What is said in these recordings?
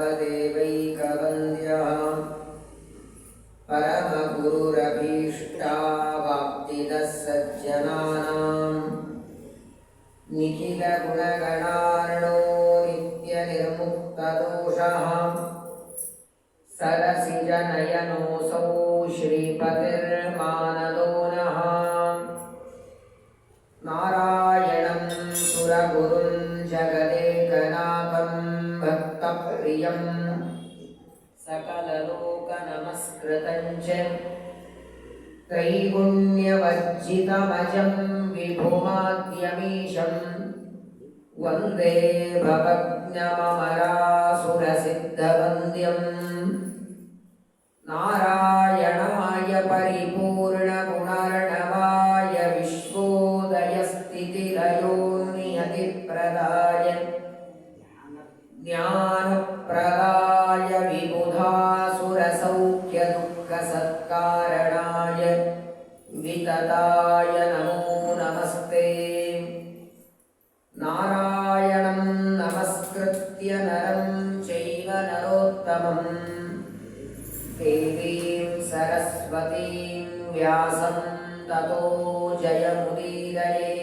सर्वदेवैकवन्द्यः परमगुरुरभीष्टावाप्तिदः सज्जनानां निखिलगुणगणार्णो नित्यनिर्मुक्तदोषः सरसिजनयनोऽसौ श्रीपतिर्मानदो नः। नारायणं सुरगुरुं जगदेकनाथं भक्तप्रियं सकललोकनमस्कृतं च त्रैगुण्यवर्जितमजं विभुमाद्यमीशं वन्दे भवज्ञममरासुरसिद्धवन्द्यं। नारायणाय परिपूर्णगुणर्णवाय विश्वोदयस्थितिलयो नियतिप्रदाय ज्ञानप्रदाय विबुधासुरसौख्यदुःखसत्कारणाय वितताय नमो नमस्ते। नारायणं नमस्कृत्य नरं चैव नरोत्तमं देवीं सरस्वतीं व्यासं ततो जयमुदीरयेत्।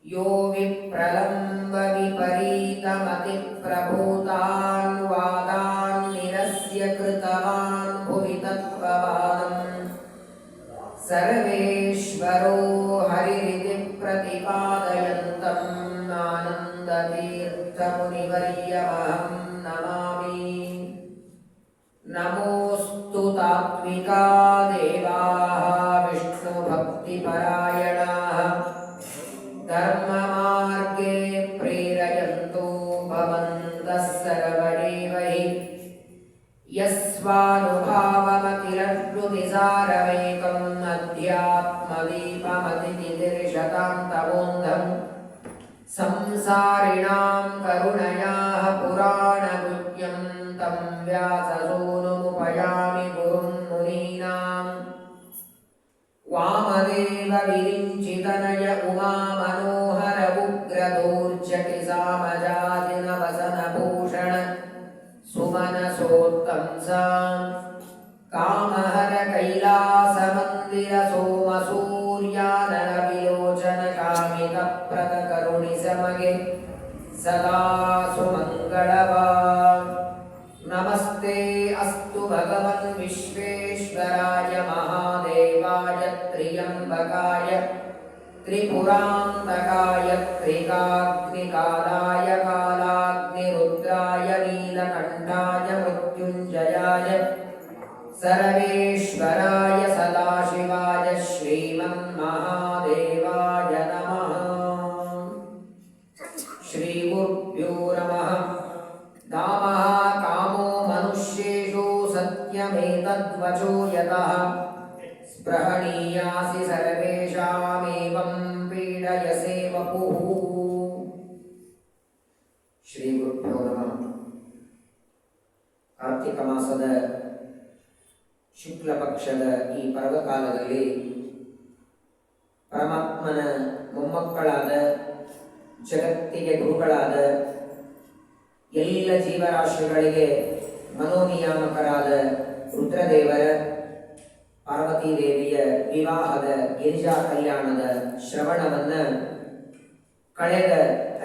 यो विप्रलम्ब विपरीतमतिप्रभूतान् वादान् निरस्य कृतवान् भुवि तत्त्ववादम् सर्वेश्वरो हरिरिति प्रतिपादयन्तम् आनन्दतीर्थमुनिवर्यमहं नमामि। नमोऽस्तु तात्विका देवाः विष्णुभक्तिपरायणाः धर्ममार्गे प्रेरयन्तो भवन्तः सर्वदेव हि यस्वानुभावमतिरश्रुतिसारमेकम् अध्यात्मदीपमतिनिर्शतान्तमोऽन्धम् संसारिणां करुणयाः पुराणगुह्यं तं व्याससूनुमुपयामि गुरुं मुनीनां। वामदेव विरिञ्चितनय उमामनोहर उग्रदूर्जटिसामजादिनवसनभूषण सुमनसोत्तंसां कामहर कैलासमन्दिर सोमसूर्यानलविलोचन कामितप्रदकरुणिसमगे सदा सुमङ्गलवान्। नमस्ते अस्तु भगवन् विश्वेश्वराय महादेवाय त्र्यम्बकाय त्रिपुरान्तकाय त्रिकाग्निकालाय कालाग्निरुद्राय नीलकण्ठाय मृत्युञ्जयाय सर्वेश्वराय सदाशिवाय श्रीमन्महादेवाय नमः। श्रीगुरुभ्यो नमः। दामः कामो मनुष्येषु सत्यमेतद्वचो यतः स्पृहणीयासि सर्वेषामेवं पीडयसे वपुः। ಶ್ರೀಗುರುಭ್ಯೋ ನಮಃ. ಕಾರ್ತಿಕ ಮಾಸದ ಶುಕ್ಲ ಪಕ್ಷದ ಈ ಪರ್ವಕಾಲದಲ್ಲಿ ಪರಮಾತ್ಮನ ಮೊಮ್ಮಕ್ಕಳಾದ ಜಗತ್ತಿಗೆ ಗುರುಗಳಾದ ಎಲ್ಲ ಜೀವರಾಶಿಗಳಿಗೆ ಮನೋನಿಯಾಮಕರಾದ ರುದ್ರದೇವರ ಪಾರ್ವತೀದೇವಿಯ ವಿವಾಹದ ಗಿರಿಜಾ ಕಲ್ಯಾಣದ ಶ್ರವಣವನ್ನು ಕಳೆದ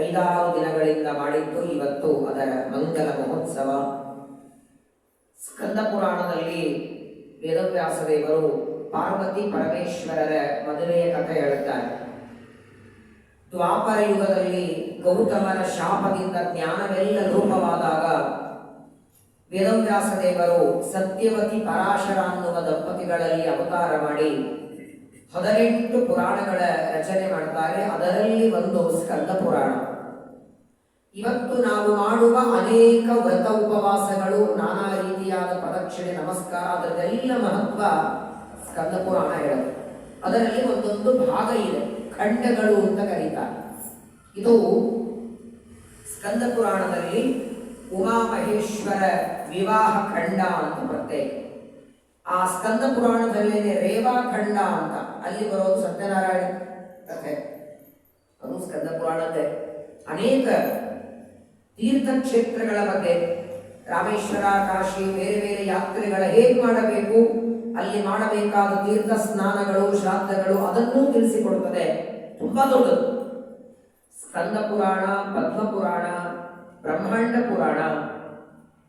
5-6 ದಿನಗಳಿಂದ ಮಾಡಿದ್ದು ಇವತ್ತು ಅದರ ಮಂಗಲ ಮಹೋತ್ಸವ. ಸ್ಕಂದ ಪುರಾಣದಲ್ಲಿ ವೇದವ್ಯಾಸದೇವರು ಪಾರ್ವತಿ ಪರಮೇಶ್ವರರ ಮದುವೆಯ ಕಥೆ ಹೇಳುತ್ತಾರೆ. ದ್ವಾಪರ ಯುಗದಲ್ಲಿ ಗೌತಮನ ಶಾಪದಿಂದ ಜ್ಞಾನವೆಲ್ಲ ಲೋಪವಾದಾಗ ವೇದವ್ಯಾಸದೇವರು ಸತ್ಯವತಿ ಪರಾಶರ ಅನ್ನುವ ದಂಪತಿಗಳಲ್ಲಿ ಅವತಾರ ಮಾಡಿ 18 ಪುರಾಣಗಳ ರಚನೆ ಮಾಡ್ತಾರೆ. ಅದರಲ್ಲಿ ಒಂದು ಸ್ಕಂದ ಪುರಾಣ. ಇವತ್ತು ನಾವು ಮಾಡುವ ಅನೇಕ ವ್ರತ ಉಪವಾಸಗಳು, ನಾನಾ ರೀತಿಯಾದ ಪ್ರದಕ್ಷಿಣೆ ನಮಸ್ಕಾರ, ಅದರದೆಲ್ಲ ಮಹತ್ವ ಸ್ಕಂದ ಪುರಾಣ ಹೇಳುತ್ತೆ. ಅದರಲ್ಲಿ ಒಂದೊಂದು ಭಾಗ ಇದೆ, ಖಂಡಗಳು ಅಂತ ಕರೀತಾರೆ. ಇದು ಸ್ಕಂದ ಪುರಾಣದಲ್ಲಿ ಉಮಾಮಹೇಶ್ವರ ವಿವಾಹ ಖಂಡ ಅಂತ ಬರುತ್ತೆ. ಆ ಸ್ಕಂದ ಪುರಾಣದಲ್ಲೇನೆ ರೇವಾಖಂಡ ಅಂತ ಅಲ್ಲಿ ಬರೋದು ಸತ್ಯನಾರಾಯಣ ಕಥೆ. ಅದು ಸ್ಕಂದ ಪುರಾಣದ್ದೇ. ಅನೇಕ ತೀರ್ಥಕ್ಷೇತ್ರಗಳ ಬಗ್ಗೆ, ರಾಮೇಶ್ವರ, ಕಾಶಿ, ಬೇರೆ ಬೇರೆ ಯಾತ್ರೆಗಳ ಹೇಗೆ ಮಾಡಬೇಕು, ಅಲ್ಲಿ ಮಾಡಬೇಕಾದ ತೀರ್ಥ ಸ್ನಾನಗಳು, ಶ್ರಾದ್ದಗಳು ಅದನ್ನೂ ತಿಳಿಸಿಕೊಡುತ್ತದೆ. ತುಂಬಾ ದೊಡ್ಡದು. ಸ್ಕಂದ ಪುರಾಣ, ಪದ್ಮ ಪುರಾಣ, ಬ್ರಹ್ಮಾಂಡ ಪುರಾಣ,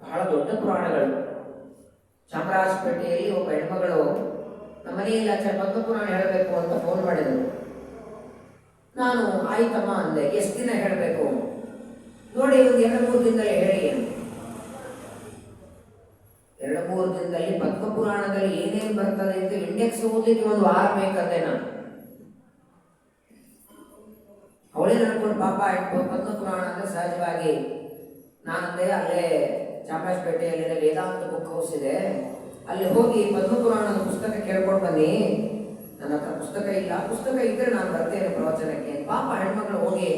ಬಹಳ ದೊಡ್ಡ ಪುರಾಣಗಳು. ಚಾಮರಾಜಪೇಟೆಯಲ್ಲಿ ಒಬ್ಬ ಹೆಣ್ಮಗಳು ನಮ್ಮ ಮನೆಯಲ್ಲಿ ಆಚಾರ್ಯ ಪದ್ಮ ಪುರಾಣ ಹೇಳಬೇಕು ಅಂತ ಫೋನ್ ಮಾಡಿದರು. ನಾನು ಆಯ್ತಮ್ಮ ಅಂದೆ. ಎಷ್ಟು ದಿನ ಹೇಳಬೇಕು? ನೋಡಿ, ಒಂದು 2-3 ದಿನದಲ್ಲಿ ಹೇಳಿ. 2-3 ದಿನದಲ್ಲಿ ಪದ್ಮ ಪುರಾಣದಲ್ಲಿ ಏನೇನು ಬರ್ತದೆ ಅಂತ ಇಂಡೆಕ್ಸ್ ಓದಲಿಕ್ಕೆ 1 ವಾರ ಬೇಕಂದೆ ನಾನು. ಅವಳೇ ನಡ್ಕೊಂಡು ಪಾಪ ಪದ್ಮ ಪುರಾಣ ಅಂದ್ರೆ ಸಹಜವಾಗಿ ನಾನಂದೆ ಅಲ್ಲೇ ಚಾಮರಾಜಪೇಟೆಯಲ್ಲಿ ವೇದಾಂತ ಬುಕ್ ಹೌಸ್ ಇದೆ, ಅಲ್ಲಿ ಹೋಗಿ ಪದ್ಮ ಪುರಾಣದ ಪುಸ್ತಕ ಕೇಳ್ಕೊಂಡು ಬನ್ನಿ. ನನ್ನ ಹತ್ರ ಪುಸ್ತಕ ಇಲ್ಲ, ಪುಸ್ತಕ ಇದ್ರೆ ನಾನು ಬರ್ತೇನೆ ಪ್ರವಚನಕ್ಕೆ. ಪಾಪ ಹೆಣ್ಮಕ್ಳು ಹೋಗಿ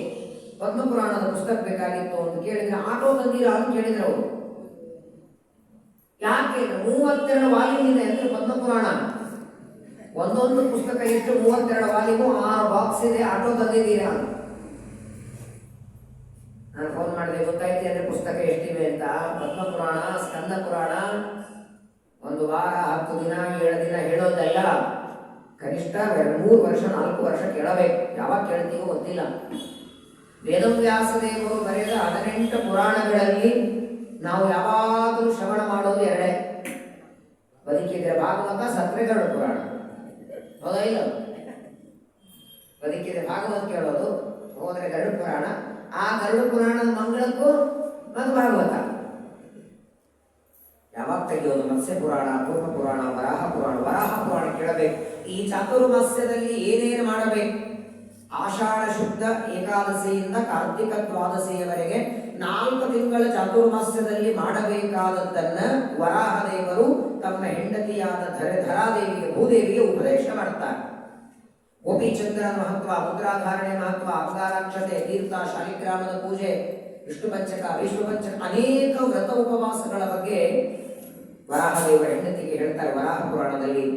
ಪದ್ಮ ಪುರಾಣದ ಪುಸ್ತಕ ಬೇಕಾಗಿತ್ತು ಅಂತ ಕೇಳಿದ್ರೆ, ಆಟೋ ತಂದಿರಾ ಅಂತ ಕೇಳಿದ್ರು ಅವರು. ಯಾಕೆ? 32 ವಾಲ್ಯೂಮ್ ಇದೆ ಅಂದ್ರೆ ಪದ್ಮ ಪುರಾಣ. ಒಂದೊಂದು ಪುಸ್ತಕ ಎಷ್ಟು? 32 ವಾಲ್ಯೂಮು, 6 ಬಾಕ್ಸ್ ಇದೆ. ಆಟೋ ತಂದಿದ್ದೀರಾ? ನಾನು ಫೋನ್ ಮಾಡಿದೆ, ಗೊತ್ತಾಯ್ತು ಅಂದ್ರೆ ಪುಸ್ತಕ ಎಷ್ಟಿವೆ ಅಂತ. ಪದ್ಮ ಪುರಾಣ, ಸ್ಕಂದ ಪುರಾಣ 1 ವಾರ, 10 ದಿನ, 7 ದಿನ ಹೇಳೋದಲ್ಲ. ಕನಿಷ್ಠ 3 ವರ್ಷ 4 ವರ್ಷ ಕೇಳಬೇಕು. ಯಾವಾಗ ಕೇಳ್ತೀವೋ ಗೊತ್ತಿಲ್ಲ. ವೇದವ್ಯಾಸದೇವರು ಬರೆದ 18 ಪುರಾಣಗಳಲ್ಲಿ ನಾವು ಯಾವಾಗಲೂ ಶ್ರವಣ ಮಾಡೋದು 2. ಬದುಕಿದ್ರೆ ಭಾಗವತ, ಸತ್ರೆ ಗರುಡ ಪುರಾಣ. ಹೌದಾ ಇಲ್ಲ? ಬದುಕಿದ್ರೆ ಭಾಗವತ ಕೇಳೋದು, ಹೋದ್ರೆ ಗರುಡ ಪುರಾಣ. ಆ ಗರುಡ ಪುರಾಣದ ಮಂಗಳಕ್ಕೂ ಮತ್ತು ಭಾಗವತ ಯಾವಾಗ ತೆಗೆಯೋದು? ಮತ್ಸ್ಯ ಪುರಾಣ, ಕೂರ್ಮ ಪುರಾಣ, ವರಾಹ ಪುರಾಣ. ವರಾಹ ಪುರಾಣ ಕೇಳಬೇಕು. ಈ ಚಾತುರ್ಮಾಸ್ಯದಲ್ಲಿ ಏನೇನು ಮಾಡಬೇಕು? ಆಷಾಢ ಶುದ್ಧ ಏಕಾದಶಿಯಿಂದ ಕಾರ್ತಿಕ ದ್ವಾದಶಿಯವರೆಗೆ 4 ತಿಂಗಳ ಚಾತುರ್ಮಾಸ್ಯದಲ್ಲಿ ಮಾಡಬೇಕಾದದ್ದನ್ನ ವರಾಹ ದೇವರು ತಮ್ಮ ಹೆಂಡತಿಯಾದ ಧರಾದೇವಿಗೆ, ಭೂದೇವಿಗೆ ಉಪದೇಶ ಮಾಡ್ತಾರೆ. ಗೋಪಿಚಂದ್ರನ ಮಹತ್ವ, ಮುದ್ರಾಧಾರಣೆ ಮಹತ್ವ, ಅಂಗಾರಾಕ್ಷತೆ, ತೀರ್ಥ, ಶಾಲಿಗ್ರಾಮದ ಪೂಜೆ, ವಿಷ್ಣು ಪಂಚಕ, ವಿಷ್ಣು ಪಂಚಕ, ಅನೇಕ ವ್ರತ ಉಪವಾಸಗಳ ಬಗ್ಗೆ ವರಾಹದೇವರ ಹೆಂಡತಿಗೆ ಹೇಳ್ತಾರೆ ವರಾಹ ಪುರಾಣದಲ್ಲಿ.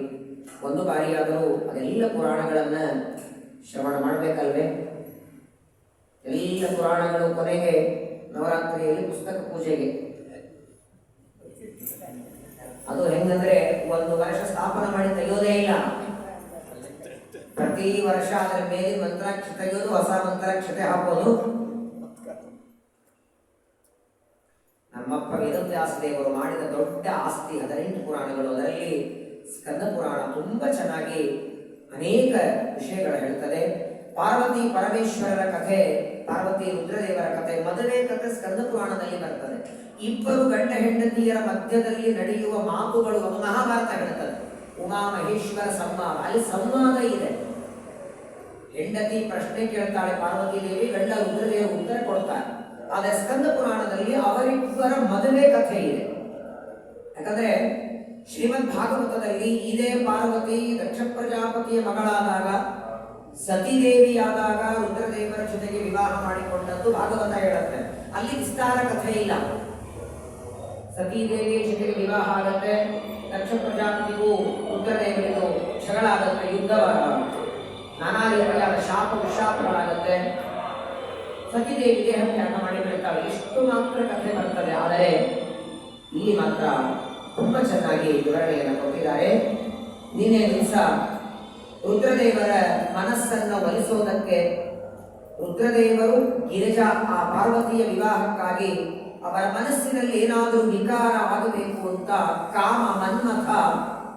ಒಂದು ಬಾರಿಯಾದರೂ ಅದೆಲ್ಲ ಪುರಾಣಗಳನ್ನ ಶ್ರವಣ ಮಾಡಬೇಕಲ್ವೇ? ಎಲ್ಲ ಪುರಾಣಗಳು ಕೊನೆಗೆ ನವರಾತ್ರಿಯಲ್ಲಿ ಪುಸ್ತಕ ಪೂಜೆಗೆ. ಅದು ಹೆಂಗಂದ್ರೆ 1 ವರ್ಷ ಸ್ಥಾಪನೆ ಮಾಡಿ ತೆಗೆಯೋದೇ ಇಲ್ಲ. ಪ್ರತಿ ವರ್ಷ ಅದರ ಮೇಲೆ ಮಂತ್ರಾಕ್ಷತೆ ತೆಗೆಯೋದು, ಹೊಸ ಮಂತ್ರಾಕ್ಷತೆ ಹಾಕೋದು. ನಮ್ಮಪ್ಪ ವೇದವ್ಯಾಸದೇವರು ಮಾಡಿದ ದೊಡ್ಡ ಆಸ್ತಿ 18 ಪುರಾಣಗಳು. ಅದರಲ್ಲಿ ಸ್ಕಂದ ಪುರಾಣ ತುಂಬಾ ಚೆನ್ನಾಗಿ ಅನೇಕ ವಿಷಯಗಳು ಹೇಳ್ತದೆ. ಪಾರ್ವತಿ ಪರಮೇಶ್ವರರ ಕಥೆ, ಪಾರ್ವತಿ ರುದ್ರದೇವರ ಕಥೆ, ಮೊದಲನೇ ಕಥೆ ಸ್ಕಂದ ಪುರಾಣದಲ್ಲಿ ಬರ್ತದೆ. 2 ಗಂಡ ಹೆಂಡತಿಯರ ಮಧ್ಯದಲ್ಲಿ ನಡೆಯುವ ಮಾತುಗಳು, ಅದು ಮಹಾಭಾರತ ಹೇಳ್ತದೆ. ಉಮಾ ಮಹೇಶ್ವರ ಸಂವಾದ, ಅಲ್ಲಿ ಸಂವಾದ ಇದೆ. ಹೆಂಡತಿ ಪ್ರಶ್ನೆ ಕೇಳ್ತಾಳೆ ಪಾರ್ವತಿ ದೇವಿ, ಗಂಡ ರುದ್ರದೇವರು ಉತ್ತರ ಕೊಡ್ತಾರೆ. ಆದರೆ ಸ್ಕಂದ ಪುರಾಣದಲ್ಲಿ ಅವರಿಬ್ಬರ ಮದುವೆ ಕಥೆ ಇದೆ. ಯಾಕಂದ್ರೆ ಶ್ರೀಮದ್ ಭಾಗವತದಲ್ಲಿ ಇದೇ ಪಾರ್ವತಿ ದಕ್ಷ ಪ್ರಜಾಪತಿಯ ಮಗಳಾದಾಗ, ಸತೀದೇವಿಯಾದಾಗ ರುದ್ರದೇವರ ಜೊತೆಗೆ ವಿವಾಹ ಮಾಡಿಕೊಂಡದ್ದು ಭಾಗವತ ಹೇಳುತ್ತೆ. ಅಲ್ಲಿ ವಿಸ್ತಾರ ಕಥೆ ಇಲ್ಲ. ಸತೀದೇವಿಯ ಜೊತೆಗೆ ವಿವಾಹ ಆಗತ್ತೆ, ದಕ್ಷ ಪ್ರಜಾಪತಿಗೂ ರುದ್ರದೇವರಿಗೂ ಜಗಳ ಆಗತ್ತೆ, ಯುದ್ಧ, ನಾನಾ ರೀತಿಯಾದ ಶಾಪ ವಿಶಾಪಗಳಾಗತ್ತೆ. ಸತೀದೇವಿ ದೇಹ ತ್ಯಾಗ ಮಾಡಿ ಬಿಡ್ತಾಳೆ. ಇಷ್ಟು ಮಾತ್ರ ಕಥೆ ಬರ್ತದೆ. ಆದರೆ ಇಲ್ಲಿ ಮಾತ್ರ ತುಂಬಾ ಚೆನ್ನಾಗಿ ವಿವರಣೆಯನ್ನು ಕೊಟ್ಟಿದ್ದಾರೆ. ನಿನ್ನೆ ದಿವಸ ರುದ್ರದೇವರ ಮನಸ್ಸನ್ನು ಒಲಿಸೋದಕ್ಕೆ ರುದ್ರದೇವರು ಗಿರಿಜಾ ಆ ಪಾರ್ವತಿಯ ವಿವಾಹಕ್ಕಾಗಿ ಅವರ ಮನಸ್ಸಿನಲ್ಲಿ ಏನಾದರೂ ವಿಕಾರ ಆಗಬೇಕು ಅಂತ ಕಾಮ ಮನ್ಮಥ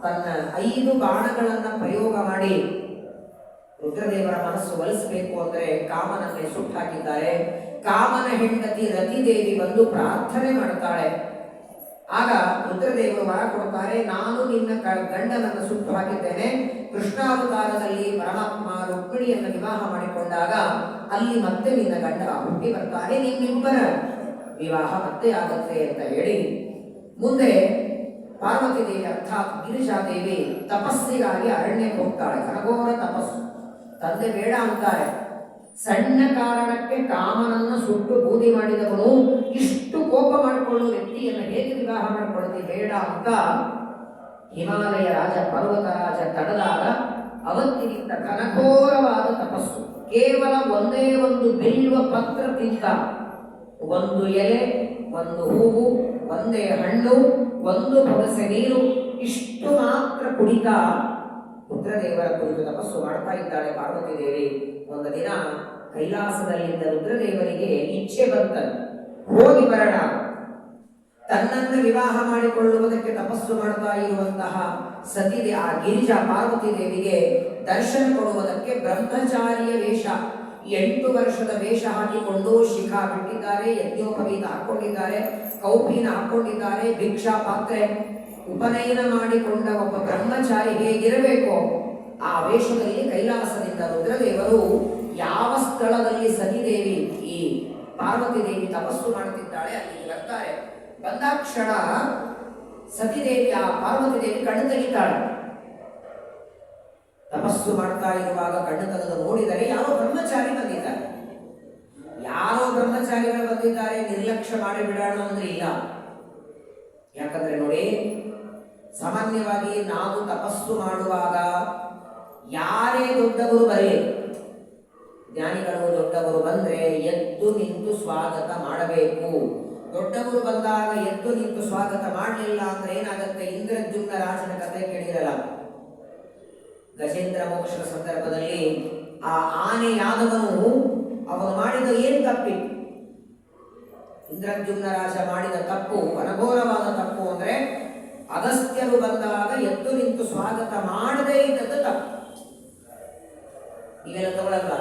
ತನ್ನ 5 ಬಾಣಗಳನ್ನ ಪ್ರಯೋಗ ಮಾಡಿ ರುದ್ರದೇವರ ಮನಸ್ಸು ಒಲಿಸಬೇಕು ಅಂದ್ರೆ ಕಾಮನನ್ನೇ ಸುಟ್ಟಾಕಿದ್ದಾರೆ. ಕಾಮನ ಹೆಂಡತಿ ರತಿದೇವಿ ಬಂದು ಪ್ರಾರ್ಥನೆ ಮಾಡ್ತಾಳೆ. ಆಗ ರುದ್ರದೇವರು ವರ ಕೊಡ್ತಾರೆ, ನಾನು ನಿನ್ನ ಗಂಡನನ್ನು ಸುಟ್ಟು ಹಾಕಿದ್ದೇನೆ. ಕೃಷ್ಣಾವತಾರದಲ್ಲಿ ಪರಮಾತ್ಮ ರುಕ್ಮಿಣಿಯನ್ನು ವಿವಾಹ ಮಾಡಿಕೊಂಡಾಗ ಅಲ್ಲಿ ಮತ್ತೆ ನಿನ್ನ ಗಂಡ ಹುಟ್ಟಿ ಬರ್ತಾನೆ, ನಿಮ್ಮಿಬ್ಬರ ವಿವಾಹ ಮತ್ತೆ ಆಗತ್ತೆ ಅಂತ ಹೇಳಿ ಮುಂದೆ ಪಾರ್ವತಿ ದೇವಿ ಅರ್ಥಾತ್ ಗಿರಿಜಾದೇವಿ ತಪಸ್ಸಿಗಾಗಿ ಅರಣ್ಯಕ್ಕೆ ಹೋಗ್ತಾಳೆ. ಘನಘೋರ ತಪಸ್ಸು. ತಂದೆ ಬೇಡ ಅಂತಾರೆ. ಸಣ್ಣ ಕಾರಣಕ್ಕೆ ಕಾಮನನ್ನು ಸುಟ್ಟು ಬೂದಿ ಮಾಡಿದವನು ಇಷ್ಟು ಕೋಪ ಮಾಡಿಕೊಳ್ಳುವ ವ್ಯಕ್ತಿಯನ್ನು ಹೇಗೆ ವಿವಾಹ ಮಾಡಿಕೊಳ್ಳುತ್ತಿ? ಬೇಡ ಅಂತ ಹಿಮಾಲಯ ರಾಜ ಪರ್ವತ ರಾಜ ತಡೆದಾಗ ಅವತ್ತಿನಿಂದ ಘನಘೋರವಾದ ತಪಸ್ಸು. ಕೇವಲ ಒಂದೇ ಒಂದು ಬಿಲ್ಲುವ ಪತ್ರ ತಿಂತ ಒಂದು ಎಲೆ, ಒಂದು ಹೂವು, ಒಂದೇ ಹಣ್ಣು, ಒಂದು ಬೊಗಸೆ ನೀರು, ಇಷ್ಟು ಮಾತ್ರ ಕುಡಿತಾ ರುದ್ರದೇವರ ಕುರಿತು ತಪಸ್ಸು ಮಾಡ್ತಾ ಇದ್ದಾಳೆ ಪಾರ್ವತಿ ದೇವಿ. ಒಂದು ದಿನ ಕೈಲಾಸದಲ್ಲಿದ್ದ ರುದ್ರದೇವರಿಗೆ ಇಚ್ಛೆ ಬಂತದ್ದು, ಹೋಗಿ ಬರೋಣ. ತನ್ನನ್ನು ವಿವಾಹ ಮಾಡಿಕೊಳ್ಳುವುದಕ್ಕೆ ತಪಸ್ಸು ಮಾಡ್ತಾ ಇರುವಂತಹ ಸತಿದೆ ಆ ಗಿರಿಜಾ ಪಾರ್ವತಿ ದೇವಿಗೆ ದರ್ಶನ ಕೊಡುವುದಕ್ಕೆ ಬ್ರಹ್ಮಚಾರಿಯ ವೇಷ, 8 ವರ್ಷದ ವೇಷ ಹಾಕಿಕೊಂಡು ಶಿಖಾ ಬಿಟ್ಟಿದ್ದಾರೆ, ಯಜ್ಞೋಪವೀತ ಹಾಕೊಂಡಿದ್ದಾರೆ, ಕೌಪೀನ ಹಾಕೊಂಡಿದ್ದಾರೆ, ಭಿಕ್ಷಾ ಪಾತ್ರೆ, ಉಪನಯನ ಮಾಡಿಕೊಂಡ ಒಬ್ಬ ಬ್ರಹ್ಮಚಾರಿ ಹೇಗಿರಬೇಕೋ ಆ ವೇಷದಲ್ಲಿ ಕೈಲಾಸದಿಂದ ರುದ್ರದೇವರು ಯಾವ ಸ್ಥಳದಲ್ಲಿ ಸತಿದೇವಿ ಈ ಪಾರ್ವತಿ ದೇವಿ ತಪಸ್ಸು ಮಾಡುತ್ತಿದ್ದಾಳೆ ಅಲ್ಲಿ ಬರ್ತಾರೆ. ಬಂದಾಕ್ಷಣ ಸತಿದೇವಿ ಆ ಪಾರ್ವತಿ ದೇವಿ ಕಣ್ಣು ತೆಗಿತಾಳೆ. ತಪಸ್ಸು ಮಾಡ್ತಾ ಇರುವಾಗ ಕಣ್ಣು ತೆಗೆದು ನೋಡಿದರೆ ಯಾರೋ ಬ್ರಹ್ಮಚಾರಿ ಬಂದಿದ್ದಾರೆ. ಯಾರೋ ಬ್ರಹ್ಮಚಾರಿಗಳು ಬಂದಿದ್ದಾರೆ, ನಿರ್ಲಕ್ಷ್ಯ ಮಾಡಿಬಿಡೋಣ ಅಂದ್ರೆ ಇಲ್ಲ. ಯಾಕಂದ್ರೆ ನೋಡಿ, ಸಾಮಾನ್ಯವಾಗಿ ನಾವು ತಪಸ್ಸು ಮಾಡುವಾಗ ಯಾರೇ ದೊಡ್ಡವರು ಬರಲಿ, ಜ್ಞಾನಿಗಳು ದೊಡ್ಡವರು ಬಂದ್ರೆ ಎದ್ದು ನಿಂತು ಸ್ವಾಗತ ಮಾಡಬೇಕು. ದೊಡ್ಡವರು ಬಂದಾಗ ಎದ್ದು ನಿಂತು ಸ್ವಾಗತ ಮಾಡಲಿಲ್ಲ ಅಂದ್ರೆ ಏನಾಗುತ್ತೆ? ಇಂದ್ರದ್ಯುಮ್ನ ರಾಜನ ಕಥೆ ಕೇಳಿರಲ್ಲ, ಗಜೇಂದ್ರ ಮೋಕ್ಷದ ಸಂದರ್ಭದಲ್ಲಿ ಆ ಆನೆ ಯಾದವನು ಅವನು ಮಾಡಿದ ಏನು ತಪ್ಪಿತ್ತು? ಇಂದ್ರದ್ಯುಮ್ನ ರಾಜ ಮಾಡಿದ ತಪ್ಪು, ಅನಘೋರವಾದ ತಪ್ಪು ಅಂದ್ರೆ ಅಗಸ್ತ್ಯರು ಬಂದಾಗ ಎದ್ದು ನಿಂತು ಸ್ವಾಗತ ಮಾಡದೇ ಇದ್ದದ್ದು ತಪ್ಪು. ಇವೆಲ್ಲ ತಗೊಳ್ಳಲ್ಲ.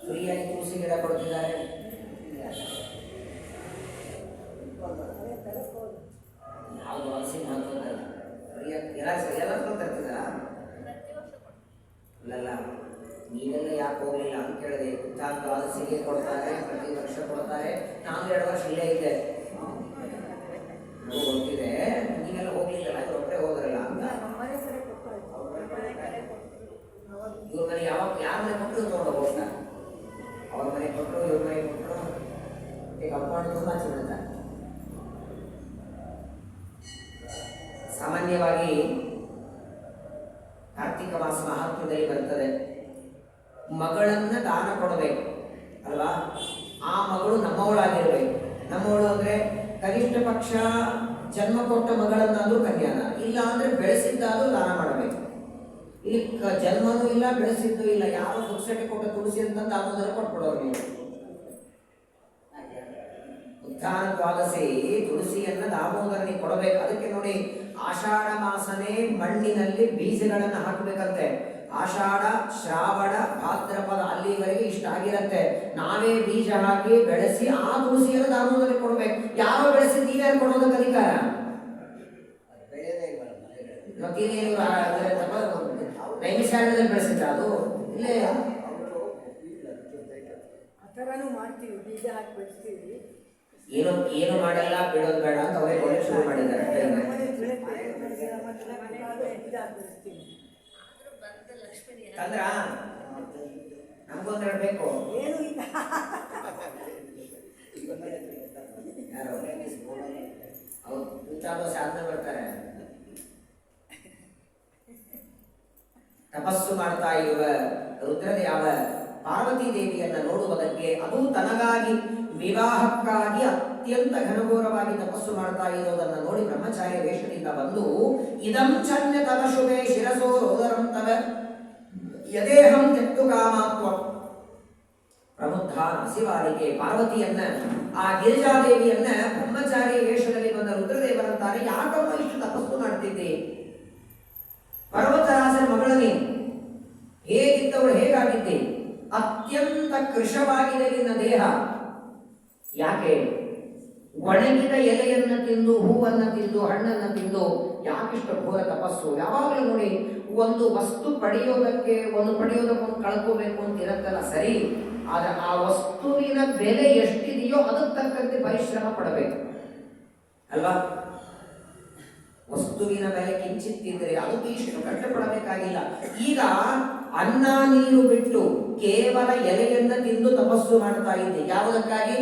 ಫ್ರೀಯಾಗಿ ತುಳಸಿ ಗಿಡ ಕೊಡ್ತಿದ್ದಾರೆ, ಯಾವುದು ಹಲಸಿನ ಹಾಕೋದಲ್ಲ, ಎಲ್ಲ ತರ್ತಿದ್ದಾರ? ಅಲ್ಲಲ್ಲ, ನೀವೆಲ್ಲ ಯಾಕೆ ಹೋಗ್ಲಿಲ್ಲ ಅಂತ ಕೇಳಿದೆ. ಹಲಸಿಗೆ ಕೊಡ್ತಾರೆ, ಪ್ರತಿ ವರ್ಷ ಕೊಡ್ತಾರೆ. ನಾನು 2 ವರ್ಷ ಇಲ್ಲೇ ಇದ್ದೆ, ನನಗೂ ಗೊತ್ತಿದೆ. ನೀವೆಲ್ಲ ಹೋಗ್ಲಿಲ್ಲ, ಒಬ್ಬರೇ ಹೋದ್ರಲ್ಲ ಅಂತ. ಇವ್ರ ಮನೆ ಯಾವಾಗ ಯಾರ ಮನೆ ಕೊಟ್ಟರು ತಗೊಂಡು ಹೋಗ್ತಾರೆ. ಅವ್ರ ಮನೆ ಕೊಟ್ಟರು, ಇವ್ರ ಮನೆ ಕೊಟ್ಟರು, ಈಗ ಅಪ್ಪ ತುಂಬಾ ಚಿನ್ನತಾರೆ. ಸಾಮಾನ್ಯವಾಗಿ ಕಾರ್ತಿಕ ಮಾಸ ಮಹಾತ್ಮದಲ್ಲಿ ಬರ್ತದೆ, ಮಗಳನ್ನ ದಾನ ಕೊಡಬೇಕು ಅಲ್ವಾ? ಆ ಮಗಳು ನಮ್ಮವಳಾಗಿರ್ಬೇಕು. ನಮ್ಮವಳು ಅಂದ್ರೆ ಕನಿಷ್ಠ ಪಕ್ಷ ಜನ್ಮ ಕೊಟ್ಟ ಮಗಳನ್ನಾದ್ರೂ ಕನ್ಯಾನ, ಇಲ್ಲ ಅಂದ್ರೆ ಬೆಳೆಸಿದ್ದಾದ್ರೂ ದಾನ ಮಾಡಬೇಕು. ಇಲ್ಲಿ ಜನ್ಮನೂ ಇಲ್ಲ, ಬೆಳೆಸಿದ್ದು ಇಲ್ಲ, ಯಾವ ಪುಸ್ತಕ ಕೊಟ್ಟ ತುಳಸಿ ಅಂತ ದಾಮೋದರ ಕೊಟ್ಬಿಡೋರು ನೀವು. ಉತ್ಥಾನ ದ್ವಾದಶಿ ತುಳಸಿಯನ್ನ ದಾಮೋದರನಿಗೆ ಕೊಡಬೇಕು. ಅದಕ್ಕೆ ನೋಡಿ, ಆಷಾಢ ಮಾಸನೇ ಮಣ್ಣಿನಲ್ಲಿ ಬೀಜಗಳನ್ನು ಹಾಕಬೇಕಂತೆ. ಆಷಾಢ, ಶ್ರಾವಣ, ಭಾದ್ರಪದ ಅಲ್ಲಿವರೆಗೆ ಇಷ್ಟಾಗಿರತ್ತೆ. ನಾವೇ ಬೀಜ ಹಾಕಿ ಬೆಳೆಸಿ ಆ ತುಳಸಿಯನ್ನು ದಾಮೋದರನಿಗೆ ಕೊಡ್ಬೇಕು. ಯಾರೋ ಬೆಳೆಸಿ ನೀವ್ಯಾರು ಕೊಡೋದಕ್ಕೆ ಅಧಿಕಾರ? ನೈಮಿಷಾರಣ್ಯದಲ್ಲಿ ಬೆಳೆಸಿದ್ರ ಅದು? ಇಲ್ಲೇ ಏನು ಮಾಡಲ್ಲ, ಬಿಡೋದು ಬೇಡ ಅಂತ ಅವರೇ ಒಳ್ಳೆ ಶುರು ಮಾಡಿದ್ದಾರೆ. ಅಂದ್ರ ನಮ್ಗೊಂದು ಬೇಕು. ಯಾರು ಸಾಧನೆ ಬರ್ತಾರೆ. ತಪಸ್ಸು ಮಾಡ್ತಾ ಇರುವ ರುದ್ರದೇವ ಪಾರ್ವತಿ ದೇವಿಯನ್ನ ನೋಡುವುದಕ್ಕೆ, ಅದು ತನಗಾಗಿ ವಿವಾಹಕ್ಕಾಗಿ ಅತ್ಯಂತ ಘನಘೋರವಾಗಿ ತಪಸ್ಸು ಮಾಡ್ತಾ ಇರೋದನ್ನ ನೋಡಿ ಬ್ರಹ್ಮಚಾರ್ಯ ವೇಷದಿಂದ ಬಂದು, ಇದಂ ಚನ್ಯ ತವ ಶುಭೆ ಶಿರಸೋ ರೋದರಂ ತವ ಯದೇಹಂ ತೆತ್ತು ಕಾಮಾತ್ವ. ಪ್ರಬುದ್ಧ ಶಿವಾಲಿಕೆ ಪಾರ್ವತಿಯನ್ನ, ಆ ಗಿರಿಜಾದೇವಿಯನ್ನ ಬ್ರಹ್ಮಚಾರಿ ವೇಷದಲ್ಲಿ ಬಂದ ರುದ್ರದೇವರಂತಾರೆ, ಯಾಕಮ್ಮ ಇಷ್ಟು ತಪಸ್ಸು ಮಾಡ್ತಿದ್ದೆ? ಪರ್ವತರಾಜನ ಮಗಳ ನೀನು, ಹೇಗಿದ್ದವಳು ಹೇಗಾಗಿದ್ದೆ? ಅತ್ಯಂತ ಕೃಶವಾಗಿದೆ ನಿನ್ನ ದೇಹ. ಯಾಕೆ? ಒಣಗಿದ ಎಲೆಯನ್ನು ತಿಂದು, ಹೂವನ್ನು ತಿಂದು, ಹಣ್ಣನ್ನು ತಿಂದು ಯಾಕಿಷ್ಟು ಘೋರ ತಪಸ್ಸು? ಯಾವಾಗಲೂ ನೋಡಿ, ಒಂದು ವಸ್ತು ಪಡೆಯೋದಕ್ಕೆ ಒಂದು ಕಳ್ಕೋಬೇಕು ಅಂತ ಇರತ್ತಲ್ಲ, ಸರಿ. ಆದ್ರೆ ಆ ವಸ್ತುವಿನ ಬೆಲೆ ಎಷ್ಟಿದೆಯೋ ಅದಕ್ಕೆ ತಕ್ಕಂತೆ ಪರಿಶ್ರಮ ಪಡಬೇಕು ಅಲ್ವಾ? ವಸ್ತುವಿನ ಬೆಲೆ ಕಿಂಚಿತ್ತಿದ್ರೆ ಅದಕ್ಕೆ ಇಷ್ಟು ಕಷ್ಟಪಡಬೇಕಾಗಿಲ್ಲ. ಈಗ ಅನ್ನ ನೀರು ಬಿಟ್ಟು ಕೇವಲ ಎಲೆಯನ್ನ ತಿಂದು ತಪಸ್ಸು ಮಾಡ್ತಾ ಇದ್ದೆ. ಯಾವುದಕ್ಕಾಗಿ?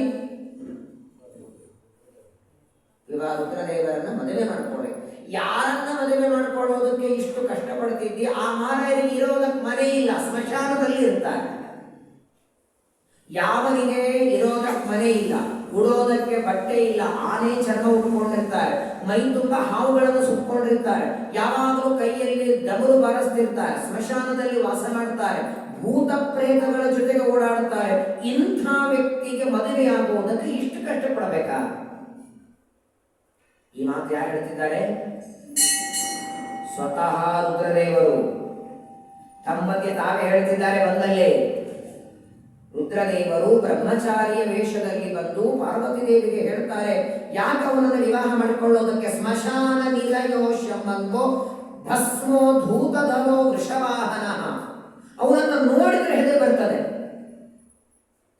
ಇವಾಗ ರುದ್ರದೇವರನ್ನ ಮದುವೆ ಮಾಡ್ಕೊಳ್ಳಿ. ಯಾರನ್ನ ಮದುವೆ ಮಾಡ್ಕೊಳ್ಳೋದಕ್ಕೆ ಇಷ್ಟು ಕಷ್ಟಪಡ್ತಿದ್ದಿ? ಆ ಮಾರಾಯರಿಗೆ ಇರೋದಕ್ಕೆ ಮನೆ ಇಲ್ಲ, ಸ್ಮಶಾನದಲ್ಲಿ ಇರ್ತಾರೆ. ಯಾವನಿಗೆ ಇರೋದಕ್ಕೆ ಮನೆ ಇಲ್ಲ, ಉಡೋದಕ್ಕೆ ಬಟ್ಟೆ ಇಲ್ಲ, ಆನೆ ಚರ್ಮ ಉಟ್ಕೊಂಡಿರ್ತಾರೆ, ಮೈ ತುಂಬ ಹಾವುಗಳನ್ನು ಸುತ್ತಕೊಂಡಿರ್ತಾರೆ, ಯಾವಾಗಲೂ ಕೈಯಲ್ಲಿ ಡಮರು ಬಾರಿಸ್ತಿರ್ತಾರೆ, ಸ್ಮಶಾನದಲ್ಲಿ ವಾಸ ಮಾಡ್ತಾರೆ, ಭೂತ ಪ್ರೇತಗಳ ಜೊತೆಗೆ ಓಡಾಡ್ತಾರೆ. ಇಂಥ ವ್ಯಕ್ತಿಗೆ ಮದುವೆಯಾಗುವುದಕ್ಕೆ ಇಷ್ಟು ಕಷ್ಟಪಡಬೇಕಾ? ಈ ಮಾತು ಯಾರು ಹೇಳ್ತಿದ್ದಾರೆ? ಸ್ವತಃ ರುದ್ರದೇವರು ತಮ್ಮ ಬಗ್ಗೆ ತಾವೇ ಹೇಳ್ತಿದ್ದಾರೆ. ಬಂದಲ್ಲೇ ರುದ್ರದೇವರು ಬ್ರಹ್ಮಚಾರಿಯ ವೇಷದಲ್ಲಿ ಬಂದು ಪಾರ್ವತಿ ದೇವಿಗೆ ಹೇಳ್ತಾರೆ, ಯಾಕೆ ಅವನನ್ನು ವಿವಾಹ ಮಾಡಿಕೊಳ್ಳೋದಕ್ಕೆ? ಸ್ಮಶಾನ ನಿಲಯೋಶಮ್ಮಂಗೋ ಭಸ್ಮೋ ಧೂತಧರೋ ವೃಷವಾಹನ. ಅವನನ್ನು ನೋಡಿದ್ರೆ ಹೆದರಿ ಬರ್ತದೆ.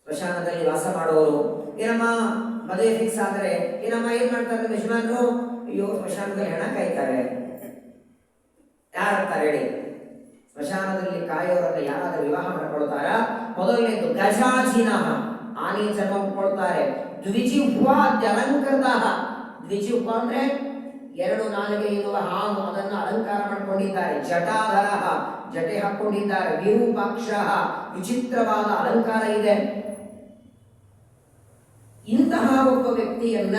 ಸ್ಮಶಾನದಲ್ಲಿ ವಾಸ ಮಾಡೋರು ಏನಮ್ಮ ಮದುವೆ ಫಿಕ್ಸ್ ಆದರೆ ಏನಮ್ಮ ಏನ್ ಮಾಡ್ತಾರೆ ಯಜಮಾನರು? ಅಯ್ಯೋ ಸ್ಮಶಾನದಲ್ಲಿ ಹೆಣ ಕಾಯ್ತಾರೆ. ಯಾರಂತಾರೆ ಹೇಳಿ? ಸ್ಮಶಾನದಲ್ಲಿ ಕಾಯೋರನ್ನ ಯಾರಾದ್ರೂ ವಿವಾಹ ಮಾಡಿಕೊಳ್ತಾರ? ಮೊದಲನೇದು ಗಜಾಜಿನ, ಆನೆ ಚರ್ಮ ಉಟ್ಕೊಳ್ತಾರೆ. ದ್ವಿಜಿಹ್ವಾದ್ಯಲಂಕೃತ. ದ್ವಿಜಿಹ್ವ ಅಂದ್ರೆ ಎರಡು ನಾಲಿಗೆ ಇರುವ ಹಾವು, ಅದನ್ನು ಅಲಂಕಾರ ಮಾಡಿಕೊಂಡಿದ್ದಾರೆ. ಜಟಾಧರ, ಜಟೆ ಹಾಕೊಂಡಿದ್ದಾರೆ. ವಿರೂಪಾಕ್ಷ, ವಿಚಿತ್ರವಾದ ಅಲಂಕಾರ ಇದೆ. ಇಂತಹ ಒಬ್ಬ ವ್ಯಕ್ತಿಯನ್ನ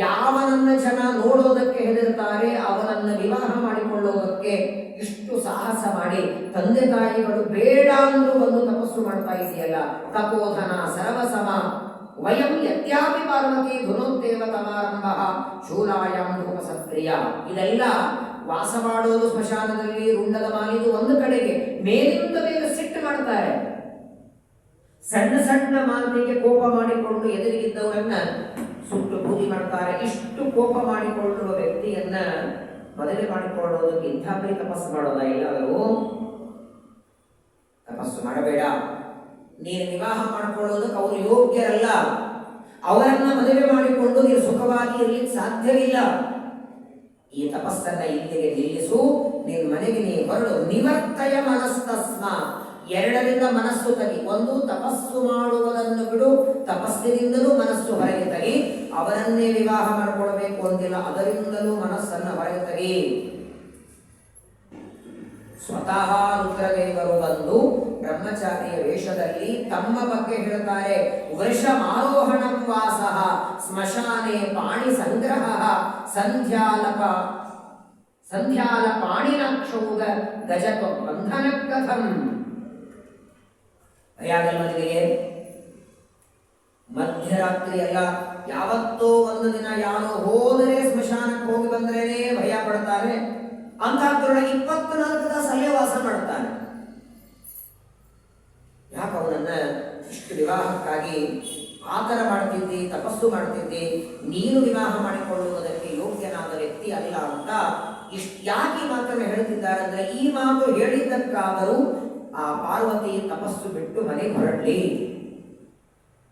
ಯಾವನನ್ನ ಜನ ನೋಡೋದಕ್ಕೆ ಹೆದರ್ತಾರೆ, ಅವನನ್ನ ವಿವಾಹ ಮಾಡಿಕೊಳ್ಳೋದಕ್ಕೆ ಇಷ್ಟು ಸಾಹಸ ಮಾಡಿ ತಂದೆ ತಾಯಿಗಳು ಬೇಡ ಅಂದ್ರೂ ಒಂದು ತಪಸ್ಸು ಮಾಡ್ತಾ ಇದೆಯಲ್ಲ. ತಪೋಧನ ಸರ್ವಸಮ ವಯಂ ಯತ್ಯಾಪಿ ಪಾರ್ವತಿ ಧುನೋತ್ತೇವ ತಮಾರಂಭ ಶೂಲಾಯಾಂ ಧೂಪಸತ್ಕ್ರಿಯ. ಇದೆಲ್ಲ ವಾಸ ಮಾಡೋದು ಸ್ಮಶಾನದಲ್ಲಿ, ರುಂಡದ ಮಾಲಿದು ಒಂದು ಕಡೆಗೆ, ಮೇಲಿಂದ ಮೇಲೆ ಸಿಟ್ಟು ಮಾಡ್ತಾರೆ. ಸಣ್ಣ ಸಣ್ಣ ಮಾತಿಗೆ ಕೋಪ ಮಾಡಿಕೊಂಡು ಎದುರಿಗಿದ್ದವರನ್ನ ಸುಟ್ಟು ಬೂದಿ ಮಾಡ್ತಾರೆ. ಇಷ್ಟು ಕೋಪ ಮಾಡಿಕೊಳ್ಳುವ ವ್ಯಕ್ತಿಯನ್ನ ಮದುವೆ ಮಾಡಿಕೊಳ್ಳೋದಕ್ಕೆ ಇಂಥ ಬರೀ ತಪಸ್ಸು ಮಾಡೋದ? ಎಲ್ಲರೂ ತಪಸ್ಸು ಮಾಡಬೇಡ. ನೀನು ವಿವಾಹ ಮಾಡಿಕೊಳ್ಳೋದಕ್ಕೆ ಅವರು ಯೋಗ್ಯರಲ್ಲ. ಅವರನ್ನ ಮದುವೆ ಮಾಡಿಕೊಂಡು ನೀನು ಸುಖವಾಗಿ ಇರಲಿಕ್ಕೆ ಸಾಧ್ಯವಿಲ್ಲ. ಈ ತಪಸ್ಸನ್ನ ಇಲ್ಲಿಗೆ ನಿಲ್ಲಿಸು. ನಿನ್ನ ಮನೆಗೆ ನೀ ಹೊರಡು. ನಿವರ್ತಯ ಮನಸ್ತಸ್ಮ. ಎರಡರಿಂದ ಮನಸ್ಸು ತಗಿ. ಒಂದು, ತಪಸ್ಸು ಮಾಡುವುದನ್ನು ಬಿಡು, ತಪಸ್ಸಿನಿಂದಲೂ ಮನಸ್ಸು ಹೊರಗೆ ತಗಿ. ಅವರನ್ನೇ ವಿವಾಹ ಮಾಡಿಕೊಳ್ಬೇಕು ಅಂತಿಲ್ಲ, ಅದರಿಂದಲೂ ಮನಸ್ಸನ್ನು ಹೊರಗೆ ತಗಿ. ಸ್ವತಃ ರುದ್ರದೇವರು ಬಂದು ಬ್ರಹ್ಮಚಾರಿಯ ವೇಷದಲ್ಲಿ ತಮ್ಮ ಬಗ್ಗೆ ಹೇಳ್ತಾರೆ. ವೃಷಮಾರೋಹಣಂ ವಾಸಃ ಸ್ಮಶಾನೆ ಪಾಣಿ ಸಂಗ್ರಹ ಸಂಧ್ಯಾಲ ಪಾಣಿನಾಕ್ಷೌಗ ಗಜತ್ವ ಬಂಧನ ಕಥಂ. ಭಯಾಗಲ್ವನಿಗೆ ಮಧ್ಯರಾತ್ರಿ ಅಲ್ಲ, ಯಾವತ್ತೋ ಒಂದು ದಿನ ಯಾರೋ ಹೋದರೆ ಸ್ಮಶಾನಕ್ಕೆ ಹೋಗಿ ಬಂದ್ರೇನೆ ಭಯ ಪಡ್ತಾರೆ. ಅಂತಹದ್ರೊಳಗೆ 24 ತಾಸು ಅಲ್ಲೇ ವಾಸ ಮಾಡ್ತಾನೆ. ಯಾಕೆ ಅವನನ್ನ ಇಷ್ಟು ವಿವಾಹಕ್ಕಾಗಿ ಆತರ ಮಾಡ್ತಿದ್ದಿ, ತಪಸ್ಸು ಮಾಡ್ತಿದ್ದಿ, ನೀನು ವಿವಾಹ ಮಾಡಿಕೊಳ್ಳುವುದಕ್ಕೆ ಯೋಗ್ಯನಾದ ವ್ಯಕ್ತಿ ಅಲ್ಲ ಅಂತ ಯಾಕೆ ಮಾತನ್ನು ಹೇಳ್ತಿದ್ದಾರೆ ಅಂದ್ರೆ, ಈ ಮಾತು ಹೇಳಿದ್ದಕ್ಕಾದರೂ ಆ ಪಾರ್ವತಿ ತಪಸ್ಸು ಬಿಟ್ಟು ಮನೆಗೆ ಹೊರಡ್ಲಿ,